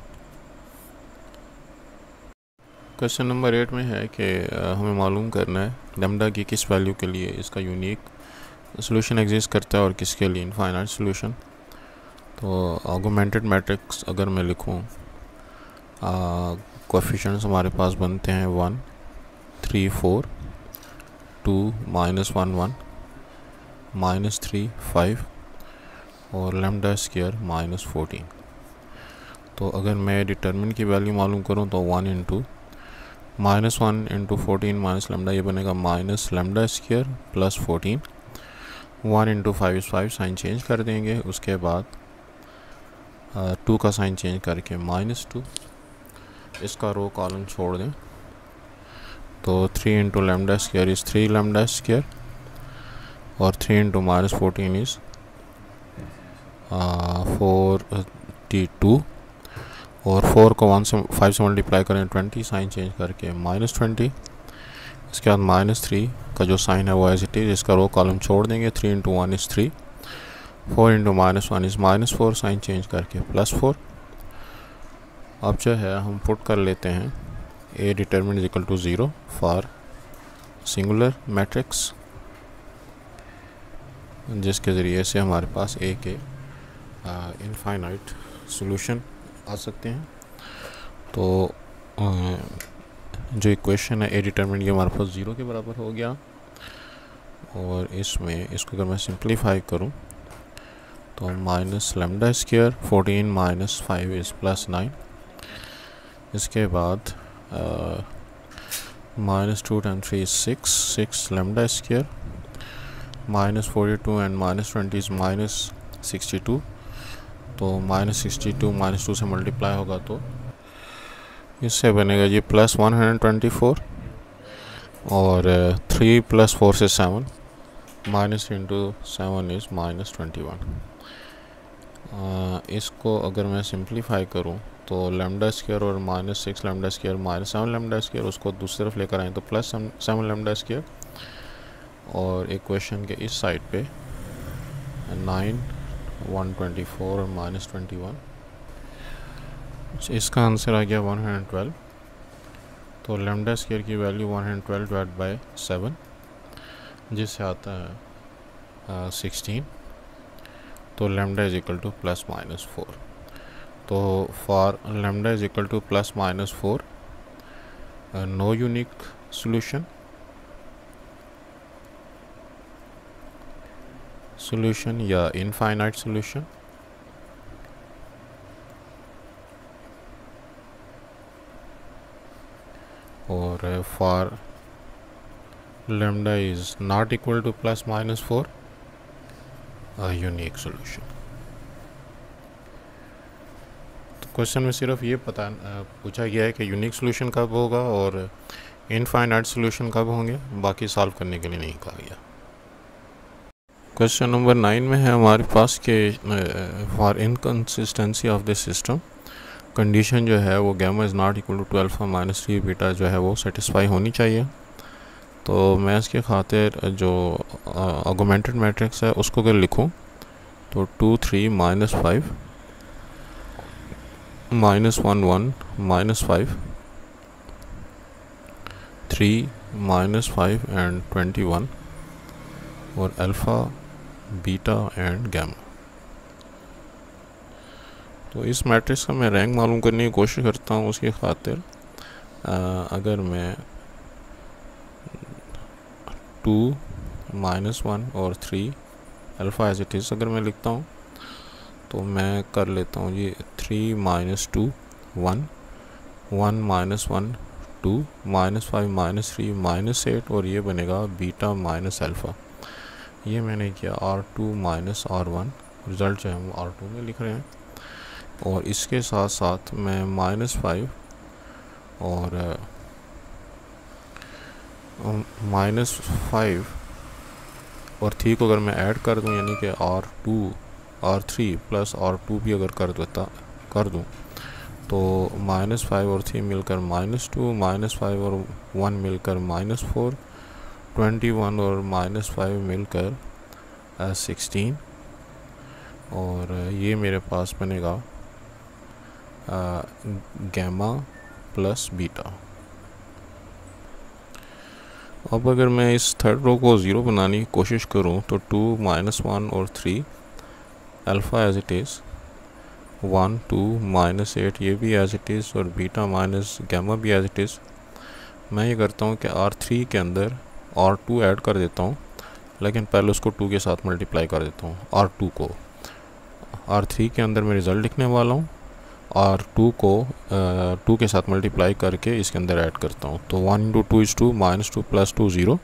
क्वेश्चन नंबर 8 में है कि हमें मालूम करना है लैम्डा की किस वैल्यू के लिए इसका यूनिक सॉल्यूशन एग्जिस्ट करता है और किसके लिए इनफाइनाइट सॉल्यूशन। तो ऑगमेंटेड मैट्रिक्स अगर मैं लिखूं, कोएफिशिएंट्स हमारे पास बनते हैं 1 3 4 2 -1 1 -3 5 और लैम्डा स्क्वायर -14। तो अगर मैं डिटरमिनेंट की वैल्यू मालूम करूं तो 1 × -1 × 14 माइनस लैम्डा, ये बनेगा minus lambda square plus 14। 1 × 5 is 5, sign change कर देंगे। उसके बाद 2 का साइन चेंज करके -2, इसका रो कॉलम छोड़ दें तो 3 × lambda square is 3 lambda square, और 3 × -14 इज़ 42, और 4 को 5 से मल्टीप्लाई करें 20, साइन चेंज करके -20। इसके बाद -3 का जो साइन है वो एज इट इज़, इसका रो कॉलम छोड़ देंगे। 3 × 1 इज़ 3, 4 × -1 इज़ -4, साइन चेंज करके +4। अब जो है हम पुट कर लेते हैं A determinant is equal to 0 for singular matrix, जिसके ज़रिए से हमारे पास A के इनफाइनाइट सॉल्यूशन आ सकते हैं। तो जो इक्वेशन है A डिटरमिनेंट, ये हमारे पास 0 के बराबर हो गया, और इसमें इसको अगर मैं सिंप्लीफाई करूं तो माइनस लैम्डा स्क्वायर 14 - 5 इज़ +9। इसके बाद -2 × 3 is 6 lambda square, -42 and -20 is -62। तो -62 -2 से मल्टीप्लाई होगा तो इससे बनेगा जी +124, और 3 + 4 से 7, -3 × 7 is -21। इसको अगर मैं सिंप्लीफाई करूं तो लैम्डा स्क्वायर और -6 लैम्डा स्क्वायर -7 लैम्डा स्क्वायर, उसको दूसरी तरफ लेकर आए तो +7 लैम्डा स्क्वायर, और इक्वेशन के इस साइड पे 9 124 और -21, इसका आंसर आ गया 112। तो लैम्डा स्क्वायर की वैल्यू 112/7, जिससे आता है 16। तो लैम्डा इज इक्वल टू +-4। तो for lambda is equal to +-4, no unique solution. Solution या इनफाइनाइट सोल्यूशन। और for lambda is not equal to plus minus 4 unique solution. तो क्वेश्चन में सिर्फ ये पूछा गया है कि यूनिक सोल्यूशन कब होगा और इनफाइनाइट सोल्यूशन कब होंगे, बाकी सॉल्व करने के लिए नहीं कहा गया। क्वेश्चन नंबर 9 में है हमारे पास कि for inconsistency of this system condition जो है वो gamma is not equal to 2 alpha minus 3 beta जो है वो सेटिस्फाई होनी चाहिए। तो मैं इसके खातिर जो ऑगमेंटेड मैट्रिक्स है उसको अगर लिखूं तो 2 3 minus 5 minus 1 1 minus 5 3 minus 5 and 21 और अल्फ़ा बीटा एंड गैमा। तो इस मैट्रिक्स का मैं रैंक मालूम करने की कोशिश करता हूँ। उसकी खातिर अगर मैं 2 माइनस 1 और 3 अल्फ़ा एज इट इज़ अगर मैं लिखता हूँ तो मैं कर लेता हूँ ये 3 minus 2 1 1 minus 1 2 minus 5 minus 3 minus 8 और ये बनेगा बीटा माइनस अल्फ़ा। ये मैंने किया R2 माइनस R1, रिज़ल्ट जो है हम R2 में लिख रहे हैं। और इसके साथ साथ मैं माइनस 5 और माइनस 5 और 3 को अगर मैं ऐड कर दूं यानी कि R3 प्लस R2 भी अगर कर दूं तो माइनस 5 और 3 मिलकर माइनस 2, माइनस 5 और 1 मिलकर माइनस 4, 21 और माइनस 5 मिलकर 16 और ये मेरे पास बनेगा गैमा प्लस बीटा। अब अगर मैं इस थर्ड रो को ज़ीरो बनाने की कोशिश करूं तो 2 माइनस 1 और 3 alpha as it is, 1 2 minus 8 ये भी एज इट इज़ और बीटा माइनस गैमा भी एज इट इज़। मैं ये करता हूं कि R3 के अंदर R2 ऐड कर देता हूं, लेकिन पहले उसको 2 के साथ मल्टीप्लाई कर देता हूं। R2 को R3 के अंदर मैं रिज़ल्ट लिखने वाला हूं, R2 को 2 के साथ मल्टीप्लाई करके इसके अंदर ऐड करता हूँ। तो 1 इंटू 2 इज़ 2 माइनस 2 प्लस 2 0।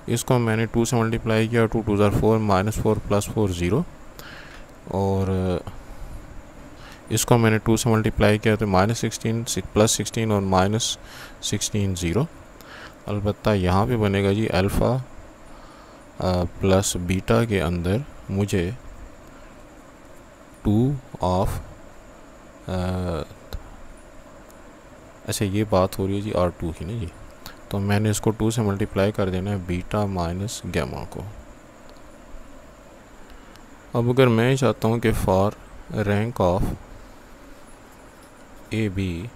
इसको मैंने 2 से मल्टीप्लाई किया, 2 2 ज़ार 4 माइनस 4 प्लस 4 0 और इसको मैंने 2 से मल्टीप्लाई किया तो माइनस 16 प्लस 16 और माइनस 16 0। अलबत्ता यहाँ पे बनेगा जी अल्फ़ा प्लस बीटा के अंदर मुझे 2 ऑफ अच्छा ये बात हो रही है जी R2 की ना जी, तो मैंने इसको 2 से मल्टीप्लाई कर देना है बीटा माइनस गैमा को। अब अगर मैं चाहता हूँ कि for rank of A B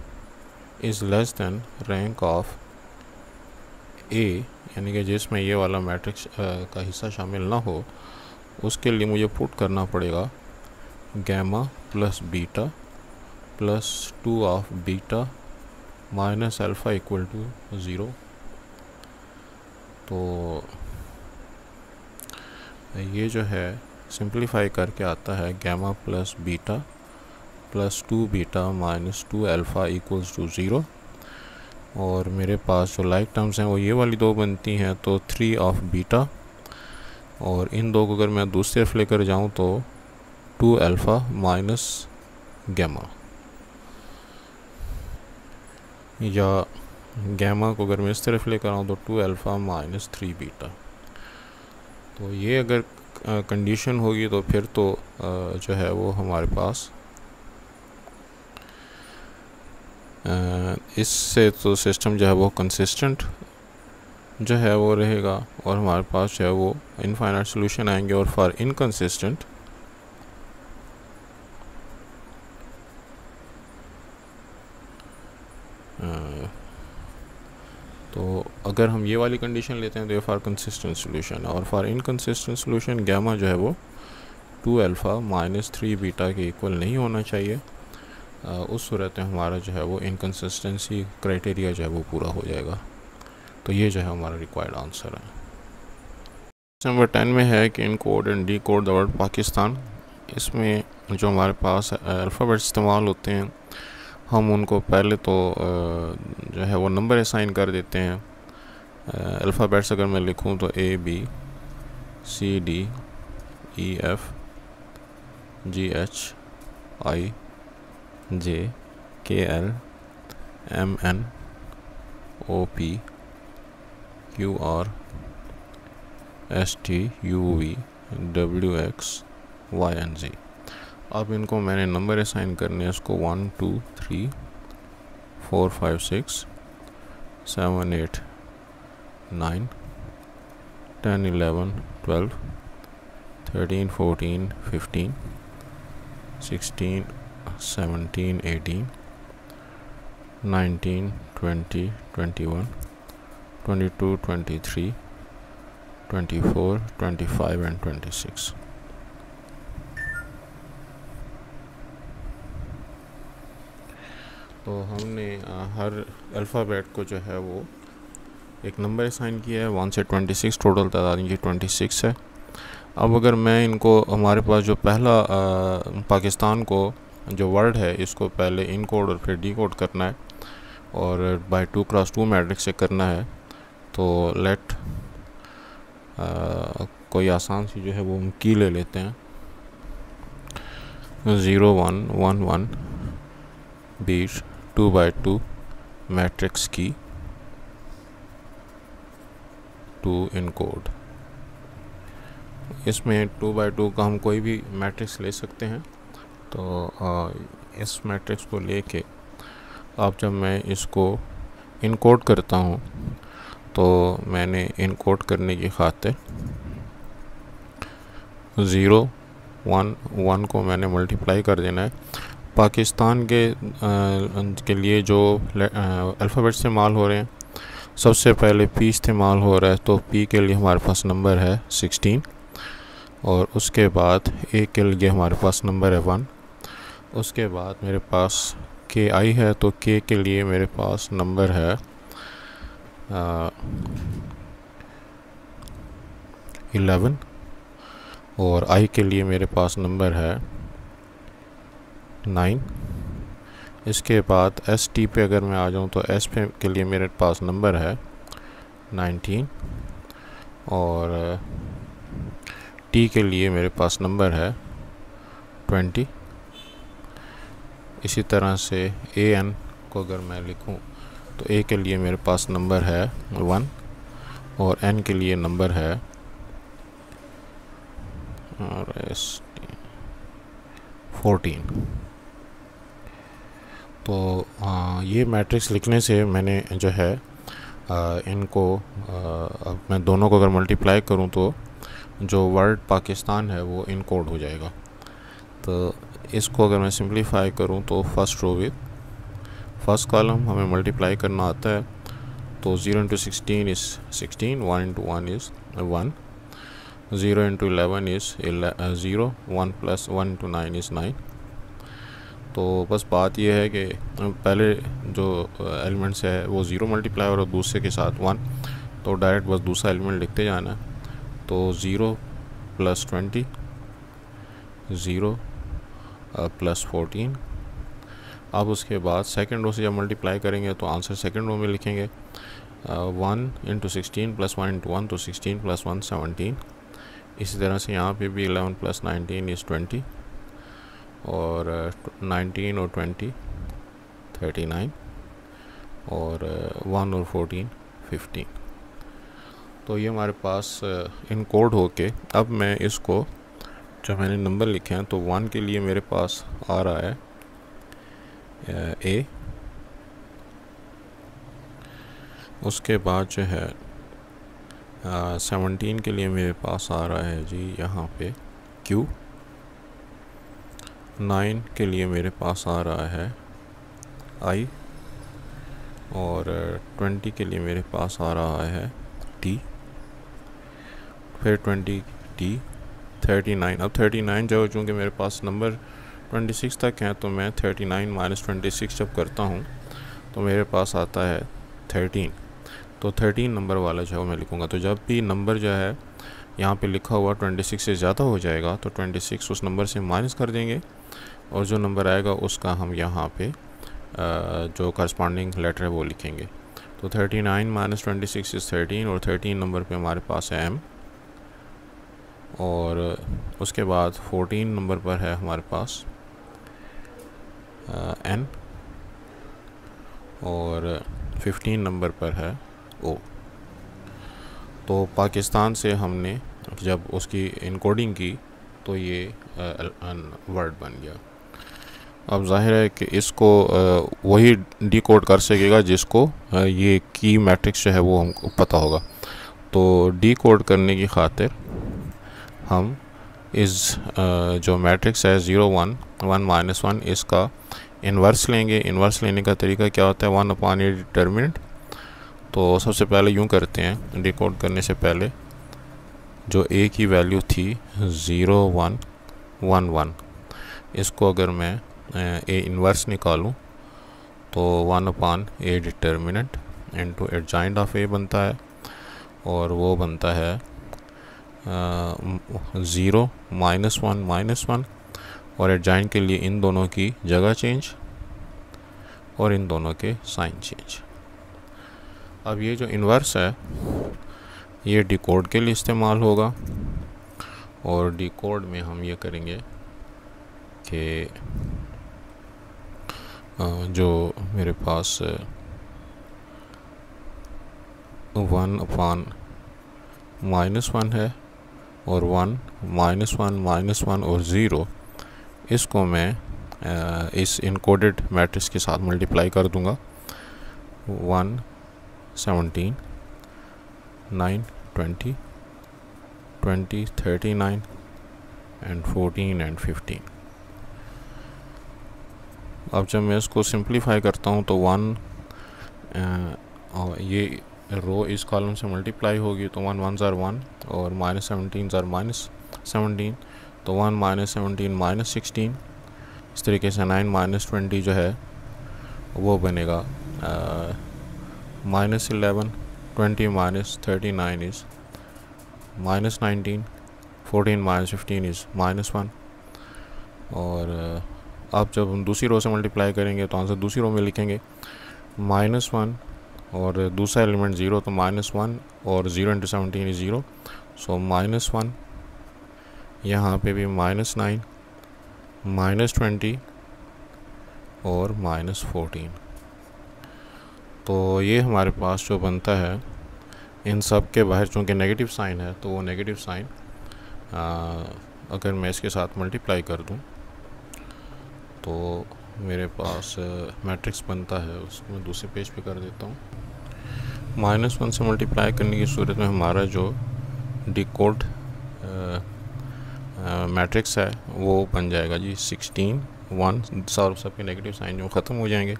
is less than rank of A, यानी कि जिसमें ये वाला मैट्रिक्स का हिस्सा शामिल ना हो, उसके लिए मुझे पुट करना पड़ेगा gamma plus beta plus 2 of beta minus alpha equal to 0। तो ये जो है सिंप्लीफाई करके आता है gamma plus beta plus 2 beta minus 2 alpha equals to 0 और मेरे पास जो लाइक टर्म्स हैं वो ये वाली दो बनती हैं, तो 3 ऑफ बीटा और इन दो को अगर मैं दूसरी तरफ लेकर जाऊँ तो 2 अल्फ़ा माइनस गैमा, या गैमा को अगर मैं इस तरफ लेकर आऊँ तो 2 अल्फ़ा माइनस 3 बीटा। तो ये अगर कंडीशन होगी तो फिर तो जो है वो हमारे पास इससे तो सिस्टम जो है वो कंसिस्टेंट जो है वो रहेगा और हमारे पास जो है वो इनफाइनाइट सोल्यूशन आएंगे। और फॉर इनकंसिस्टेंट तो अगर हम ये वाली कंडीशन लेते हैं तो ये फॉर कंसिस्टेंट सोल्यूशन, और फॉर इनकंसिस्टेंट सोल्यूशन गैमा जो है वो 2 अल्फ़ा माइनस 3 बीटा के इक्वल नहीं होना चाहिए। उस सूरत में हमारा जो है वो इनकंसिस्टेंसी क्राइटेरिया जो है वो पूरा हो जाएगा। तो ये जो है हमारा रिक्वायर्ड आंसर है। नंबर 10 में है कि encode and decode the word Pakistan. इसमें जो हमारे पास अल्फ़ाबेट्स इस्तेमाल होते हैं, हम उनको पहले तो जो है वो नंबर असाइन कर देते हैं। अल्फ़ाबेट्स अगर मैं लिखूं तो A B C D E F G H I J K L M N O P Q R S T U V W X Y and Z। अब इनको मैंने नंबर असाइन करने हैं। इसको 1 2 3 4 5 6 7 8 9 10 11 12 13 14 15 16 17 18 19 20 21 22 23 24 25 and 26। तो हमने हर अल्फ़ाबेट को जो है वो एक नंबर असाइन किया है। 1 से 26 टोटल तादाद इनकी 26 है। अब अगर मैं इनको, हमारे पास जो पहला पाकिस्तान को जो वर्ड है, इसको पहले इन कोड और फिर डी कोड करना है और बाय 2x2 मैट्रिक्स से करना है। तो लेट कोई आसान सी जो है वो हम की ले लेते हैं। 0 1 1 1 बीच 2x2 मैट्रिक्स की 2 इन कोड। इसमें 2x2 का हम कोई भी मैट्रिक्स ले सकते हैं। तो इस मैट्रिक्स को लेके अब जब मैं इसको इनकोड करता हूँ, तो मैंने इनकोड करने की खातिर 0 1 1 को मैंने मल्टीप्लाई कर देना है। पाकिस्तान के लिए जो अल्फ़ाबेट इस्तेमाल हो रहे हैं, सबसे पहले P इस्तेमाल हो रहा है, तो P के लिए हमारे पास नंबर है 16 और उसके बाद A के लिए हमारे पास नंबर है 1। उसके बाद मेरे पास KI है, तो K के लिए मेरे पास नंबर है 11 और I के लिए मेरे पास नंबर है 9। इसके बाद ST पे अगर मैं आ जाऊँ तो S पे के लिए मेरे पास नंबर है 19 और T के लिए मेरे पास नंबर है 20। इसी तरह से AN को अगर मैं लिखूं तो A के लिए मेरे पास नंबर है 1 और N के लिए नंबर है और 14। तो ये मैट्रिक्स लिखने से मैंने जो है इनको अब मैं दोनों को अगर मल्टीप्लाई करूं तो जो वर्ड पाकिस्तान है वो इनकोड हो जाएगा। तो इसको अगर मैं सिंप्लीफाई करूं तो first row with first column हमें मल्टीप्लाई करना आता है। तो 0 × 16 इज़ 16, 1 × 1 इज़ 1, 0 × 11 इज़ 0, 1 + 1 × 9 इज़ 9। तो बस बात यह है कि पहले जो एलिमेंट्स है वो 0 मल्टीप्लाई और दूसरे के साथ 1, तो डायरेक्ट बस दूसरा एलिमेंट लिखते जाना है। तो 0 + 20, 0 + 14। अब उसके बाद सेकंड रो से जब मल्टीप्लाई करेंगे तो आंसर सेकंड रो में लिखेंगे 1 × 16 + 1 × 1, तो 16 + 1 17। इसी तरह से यहाँ पे भी 11 + 19 इज़ 20 और 19 और 20 39 और 1 और 14 15। तो ये हमारे पास इनकोड होके अब मैं इसको जो मैंने नंबर लिखे हैं, तो 1 के लिए मेरे पास आ रहा है A। उसके बाद जो है 17 के लिए मेरे पास आ रहा है जी यहाँ पे Q। 9 के लिए मेरे पास आ रहा है I और 20 के लिए मेरे पास आ रहा है T, फिर 20 T 39। अब 39 जो चूँकि मेरे पास नंबर 26 तक हैं, तो मैं 39 - 26 जब करता हूँ तो मेरे पास आता है 13। तो 13 नंबर वाला जो है मैं लिखूँगा। तो जब भी नंबर जो है यहाँ पे लिखा हुआ 26 से ज़्यादा हो जाएगा तो 26 उस नंबर से माइनस कर देंगे और जो नंबर आएगा उसका हम यहाँ पे जो करस्पॉन्डिंग लेटर है वो लिखेंगे। तो 39 माइनस 26 इज़ 13 और 13 नंबर पे हमारे पास है m, और उसके बाद 14 नंबर पर है हमारे पास n, और 15 नंबर पर है o। तो पाकिस्तान से हमने जब उसकी इनकोडिंग की तो ये वर्ड बन गया। अब जाहिर है कि इसको वही डिकोड कर सकेगा जिसको ये की मैट्रिक्स जो है वो हमको पता होगा। तो डिकोड करने की खातिर हम इस जो मैट्रिक्स है 0 1 1 माइनस 1 इसका इन्वर्स लेंगे। इन्वर्स लेने का तरीका क्या होता है, 1 अपॉन ए डिटर्मिनेंट। तो सबसे पहले यूँ करते हैं, डिकोड करने से पहले जो ए की वैल्यू थी 0 1 1 1, इसको अगर मैं ए इन्वर्स निकालूं तो 1 upon A determinant into adjoint of A बनता है, और वो बनता है 0 -1 -1, और एडजॉइंट के लिए इन दोनों की जगह चेंज और इन दोनों के साइन चेंज। अब ये जो इन्वर्स है ये डिकोड के लिए इस्तेमाल होगा, और डिकोड में हम ये करेंगे कि जो मेरे पास 1 अपॉन -1 है और 1 -1 -1 और 0, इसको मैं इस इनकोडेड मैट्रिक्स के साथ मल्टीप्लाई कर दूंगा। 1 17 9 20 20 39 एंड 14 एंड 15। अब जब मैं इसको सिंप्लीफाई करता हूँ तो 1 ये रो इस कॉलम से मल्टीप्लाई होगी तो 1 1 ज़ार 1 और -17 ज़ार -17, तो 1 -17 -16। इस तरीके से 9 -20 जो है वो बनेगा -11, 20 -39 इज़ -19, 14 -15 इज़ -1। और अब जब हम दूसरी रो से मल्टीप्लाई करेंगे तो आंसर दूसरी रो में लिखेंगे -1 और दूसरा एलिमेंट 0, तो -1 और 0 × 17 इज़ 0, सो -1। यहाँ पे भी -9 -20 और -14। तो ये हमारे पास जो बनता है, इन सब के बाहर चूँकि नेगेटिव साइन है तो वो नेगेटिव साइन अगर मैं इसके साथ मल्टीप्लाई कर दूँ तो मेरे पास मैट्रिक्स बनता है। उसको मैं दूसरे पेज पे कर देता हूँ। -1 से मल्टीप्लाई करने की सूरत में हमारा जो डिकोड मैट्रिक्स है वो बन जाएगा जी 16 1, सबके नेगेटिव साइन जो ख़त्म हो जाएंगे।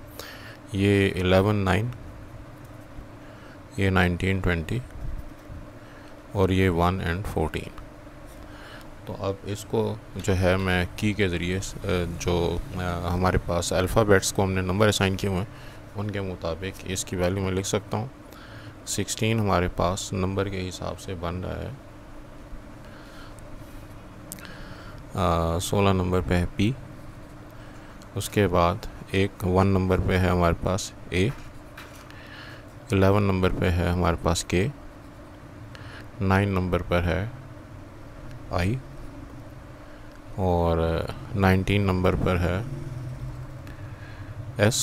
ये 11 9, ये 19 20 और ये 1 एंड 14। तो अब इसको जो है मैं की के ज़रिए जो हमारे पास अल्फ़ाबेट्स को हमने नंबर असाइन किए हुए हैं उनके मुताबिक इसकी वैल्यू मैं लिख सकता हूँ। 16 हमारे पास नंबर के हिसाब से बन रहा है। 16 नंबर पे है P, उसके बाद 1 नंबर पे है हमारे पास A, 11 नंबर पे है हमारे पास K, 9 नंबर पर है I, और 19 नंबर पर है S,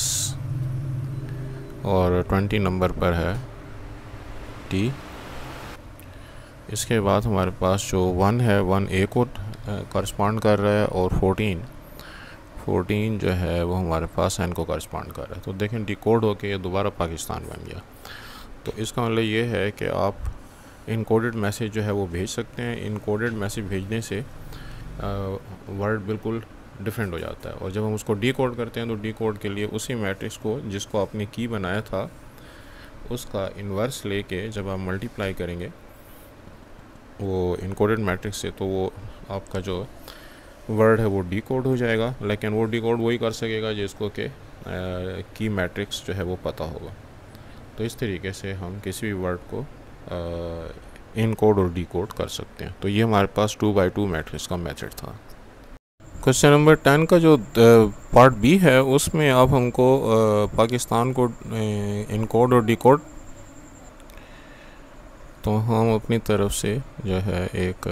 और 20 नंबर पर है T। इसके बाद हमारे पास जो 1 है 1 A को करस्पॉन्ड कर रहा है, और 14 जो है वो हमारे पास N को करस्पॉन्ड कर रहा है। तो देखें डिकोड होके ये दोबारा पाकिस्तान बन गया। तो इसका मतलब ये है कि आप इनकोडेड मैसेज जो है वो भेज सकते हैं। इनकोडेड मैसेज भेजने से वर्ड बिल्कुल डिफरेंट हो जाता है, और जब हम उसको डिकोड करते हैं तो डिकोड के लिए उसी मैट्रिक्स को जिसको आपने की बनाया था उसका इन्वर्स लेके जब आप मल्टीप्लाई करेंगे वो इनकोडेड मैट्रिक्स से, तो वो आपका जो वर्ड है वो डिकोड हो जाएगा। लेकिन वो डिकोड वही कर सकेगा जिसको कि की मैट्रिक्स जो है वो पता होगा। तो इस तरीके से हम किसी भी वर्ड को इनकोड और डिकोड कर सकते हैं। तो ये हमारे पास 2x2 मैट्रिक्स का मेथड था। क्वेश्चन नंबर 10 का जो पार्ट बी है उसमें अब हमको पाकिस्तान को इनकोड और डिकोड, तो हम अपनी तरफ से जो है एक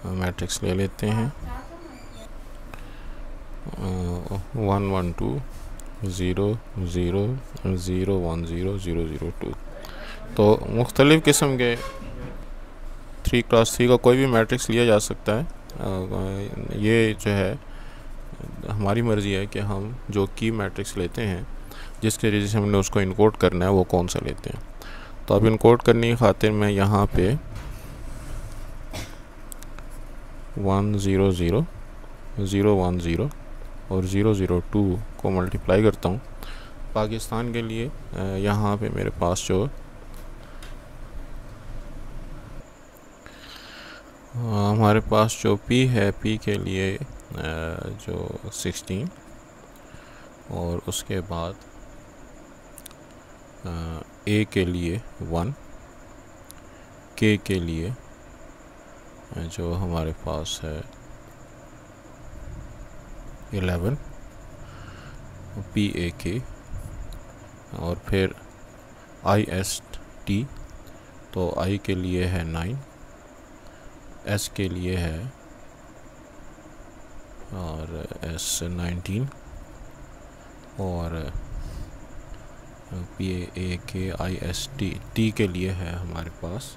मैट्रिक्स ले लेते हैं 1 1 2 0 0 0 1 0 0 0 2। तो मुख्तलिफ़ किस्म के 3x3 का कोई भी मैट्रिक्स लिया जा सकता है। ये जो है हमारी मर्ज़ी है कि हम जो की मैट्रिक्स लेते हैं जिसके जरिए से हमने उसको इनकोड करना है वो कौन सा लेते हैं। तो अब इनकोड करने की खातिर मैं यहाँ पे 1 0 0 0 1 0 और 0 0 2 को मल्टीप्लाई करता हूँ। पाकिस्तान के लिए यहाँ पे मेरे पास जो हमारे पास जो P है, P के लिए जो 16 और उसके बाद A के लिए 1, K के लिए जो हमारे पास है 11 PAK और फिर IST, तो I के लिए है 9, S के लिए है और S 19 और PAK IST T के लिए है हमारे पास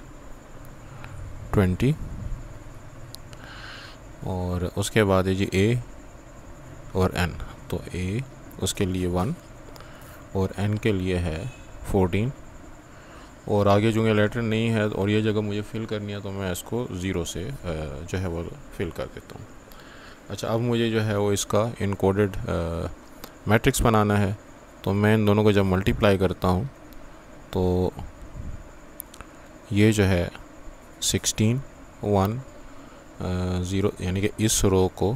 20 और उसके बाद है जी A और N। तो A उसके लिए 1 और N के लिए है 14 और आगे जो लेटर नहीं है और ये जगह मुझे फिल करनी है तो मैं इसको 0 से जो है वो फिल कर देता हूँ। अच्छा, अब मुझे जो है वो इसका इनकोडेड मैट्रिक्स बनाना है। तो मैं इन दोनों को जब मल्टीप्लाई करता हूँ तो ये जो है 16 1 0 यानी कि इस रो को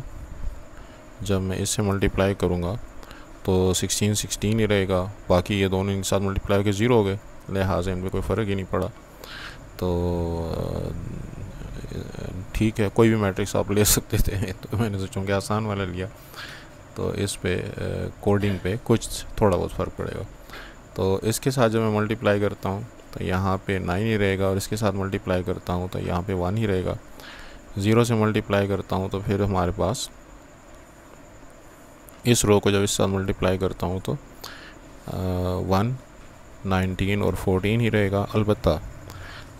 जब मैं इससे मल्टीप्लाई करूँगा तो 16 16 ही रहेगा, बाकी ये दोनों एक साथ मल्टीप्लाई के 0 हो गए, लिहाजा इनमें कोई फ़र्क ही नहीं पड़ा। तो ठीक है, कोई भी मैट्रिक्स आप ले सकते थे, तो मैंने सोचा कि आसान वाला लिया। तो इस पे कोडिंग पे कुछ थोड़ा बहुत फ़र्क पड़ेगा। तो इसके साथ जब मैं मल्टीप्लाई करता हूँ तो यहाँ पे 9 ही रहेगा और इसके साथ मल्टीप्लाई करता हूँ तो यहाँ पे 1 ही रहेगा। 0 से मल्टीप्लाई करता हूँ तो फिर हमारे पास इस रो को जब इस साथ मल्टीप्लाई करता हूँ तो 1 19 और 14 ही रहेगा। अलबत्ता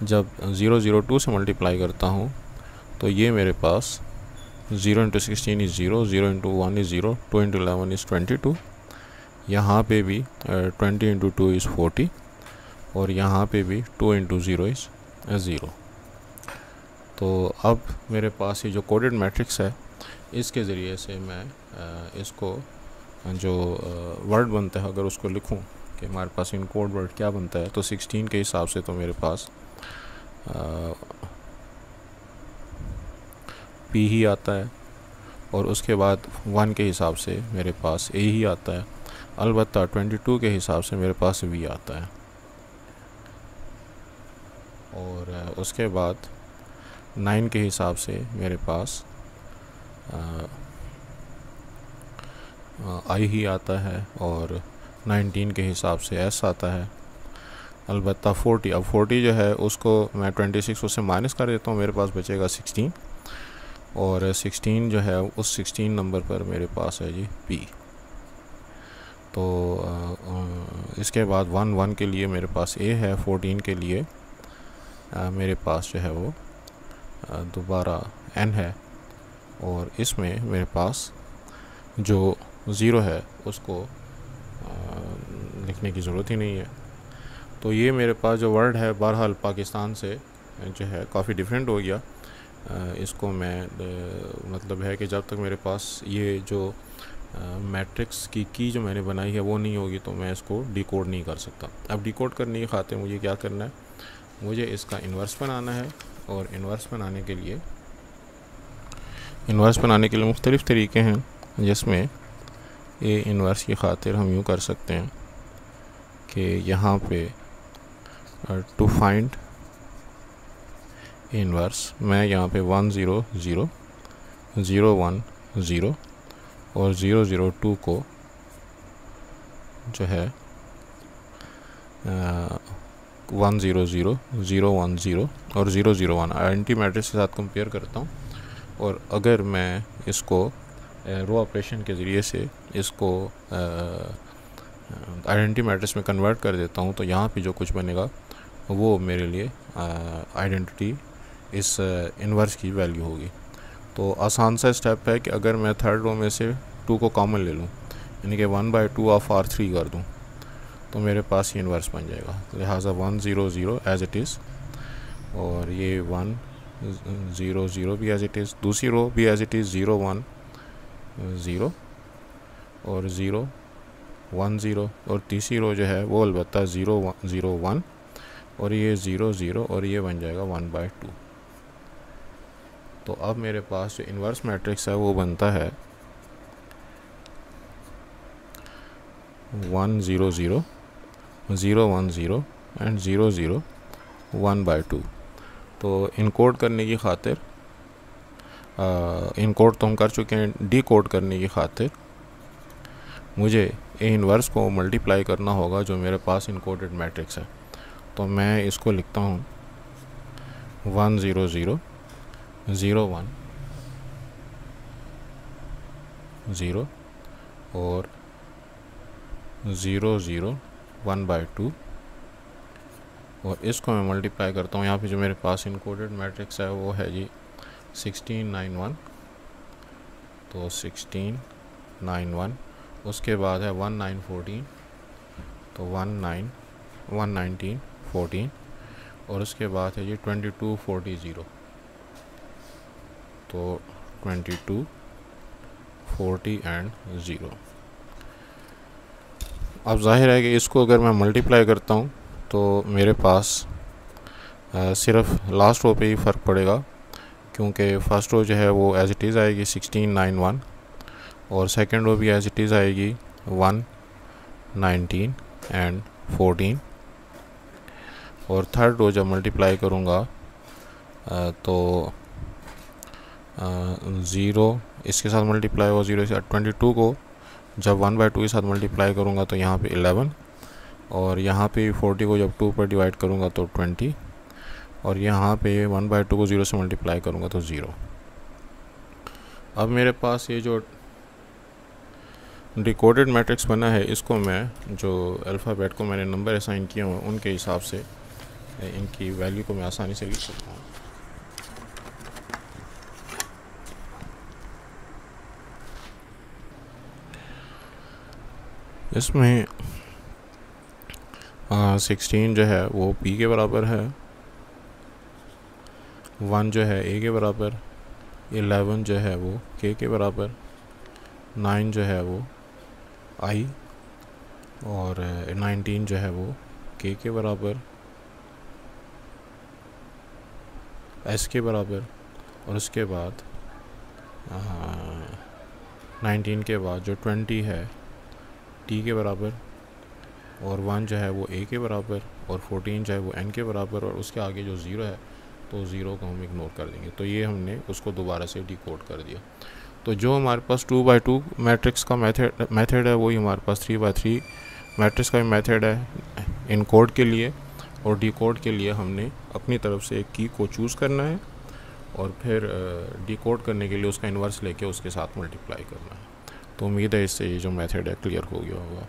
जब 0 0 2 से मल्टीप्लाई करता हूँ तो ये मेरे पास 0 × 16 इज़ 0, 0 × 1 इज़ 0, 2 × 11 इज़ 22। यहाँ पे भी 20 × 2 इज़ 40 और यहाँ पे भी 2 × 0 इज़ 0। तो अब मेरे पास ये जो कोडेड मैट्रिक्स है इसके ज़रिए से मैं इसको जो वर्ड बनता है अगर उसको लिखूं कि हमारे पास इन कोड वर्ड क्या बनता है तो 16 के हिसाब से तो मेरे पास P ही आता है और उसके बाद 1 के हिसाब से मेरे पास A ही आता है। अलबत्ता 22 के हिसाब से मेरे पास V आता है और उसके बाद 9 के हिसाब से मेरे पास I ही आता है और 19 के हिसाब से S आता है। अलबत्ता 40, अब 40 जो है उसको मैं 26 उससे माइनस कर देता हूँ, मेरे पास बचेगा 16 और 16 जो है उस 16 नंबर पर मेरे पास है जी P। तो इसके बाद 1 1 के लिए मेरे पास A है, 14 के लिए मेरे पास जो है वो दोबारा N है और इसमें मेरे पास जो 0 है उसको लिखने की ज़रूरत ही नहीं है। तो ये मेरे पास जो वर्ड है बहरहाल पाकिस्तान से जो है काफ़ी डिफरेंट हो गया। इसको मैं मतलब है कि जब तक मेरे पास ये जो मैट्रिक्स की जो मैंने बनाई है वो नहीं होगी तो मैं इसको डिकोड नहीं कर सकता। अब डिकोड करने की खातिर मुझे क्या करना है, मुझे इसका इन्वर्स बनाना है और इन्वर्स बनाने के लिए मुख्तलिफ़ तरीके हैं, जिसमें ए इन्वर्स की खातिर हम यूँ कर सकते हैं कि यहाँ पे टू फाइंड इन्वर्स मैं यहाँ पे 1 0 0 0 1 0 और 0 0 2 को जो है 1 0 0 0 1 0 और 0 0 1 आइडेंटिटी मैट्रिक्स के साथ कंपेयर करता हूँ। और अगर मैं इसको रो ऑपरेशन के ज़रिए से इसको आइडेंटिटी मैट्रिक्स में कन्वर्ट कर देता हूँ तो यहाँ पे जो कुछ बनेगा वो मेरे लिए आइडेंटिटी इस इन्वर्स की वैल्यू होगी। तो आसान सा स्टेप है कि अगर मैं थर्ड रो में से 2 को कॉमन ले लूँ, यानी कि 1/2 ऑफ R3 कर दूँ, तो मेरे पास ये इन्वर्स बन जाएगा। लिहाजा 1 0 0 एज इट इज़, और ये 1 0 0 भी एज इट इज़, दूसरी रो भी एज इट इज़ 0 1 0 और 0 1 0, और तीसरी रो जो है वो अलबत्ता 0 0 1 और ये 0 0 और ये बन जाएगा 1/2। तो अब मेरे पास जो इन्वर्स मैट्रिक्स है वो बनता है 1 0 0 0 1 0 एंड 0 0 1/2। तो इनकोड करने की खातिर इनकोड तो हम कर चुके हैं, डी कोड करने की खातिर मुझे ए इन्वर्स को मल्टीप्लाई करना होगा जो मेरे पास इनकोडेड मैट्रिक्स है। तो मैं इसको लिखता हूँ 1 0 0 0 1 0 और 0 0 1/2, और इसको मैं मल्टीप्लाई करता हूँ। यहाँ पे जो मेरे पास इनकोडेड मैट्रिक्स है वो है जी 16 9 1, तो 16 9 1, उसके बाद है 1 9 14, तो 1 9 1 19 14, और उसके बाद है जी 22 40 0, तो 22 40 एंड 0। अब जाहिर है कि इसको अगर मैं मल्टीप्लाई करता हूँ तो मेरे पास सिर्फ लास्ट रो पे ही फ़र्क पड़ेगा, क्योंकि फ़र्स्ट रो जो है वो एज इट इज़ आएगी 16 9 1, और सेकंड रो भी एज इट इज़ आएगी 1 19 एंड 14, और थर्ड रो जब मल्टीप्लाई करूँगा तो 0 इसके साथ मल्टीप्लाई हुआ 0 से 22 को जब 1/2 के साथ मल्टीप्लाई करूँगा तो यहाँ पे 11, और यहाँ पे 40 को जब 2 पर डिवाइड करूँगा तो 20, और यहाँ पे 1/2 को 0 से मल्टीप्लाई करूँगा तो 0। अब मेरे पास ये जो डिकोडेड मैट्रिक्स बना है इसको मैं जो अल्फ़ाबेट को मैंने नंबर असाइन किए हुए उनके हिसाब से इनकी वैल्यू को मैं आसानी से लिख सकता हूँ। इसमें 16 जो है वो P के बराबर है, 1 जो है A के बराबर, 11 जो है वो K के बराबर, 9 जो है वो I, और 19 जो है वो K के बराबर, S के बराबर, और उसके बाद 19 के बाद जो 20 है T के बराबर, और 1 जो है वो A के बराबर, और 14 जो है वो N के बराबर, और उसके आगे जो 0 है तो 0 को हम इग्नोर कर देंगे। तो ये हमने उसको दोबारा से डिकोड कर दिया। तो जो हमारे पास 2/2 मैट्रिक्स का मेथड है वही हमारे पास 3/3 मैट्रिक्स का भी मेथड है इनकोड के लिए, और डिकोड के लिए हमने अपनी तरफ से एक की को चूज़ करना है और फिर डिकोड करने के लिए उसका इन्वर्स लेके उसके साथ मल्टीप्लाई करना है। तो उम्मीद है इससे ये जो मेथड है क्लियर हो गया होगा।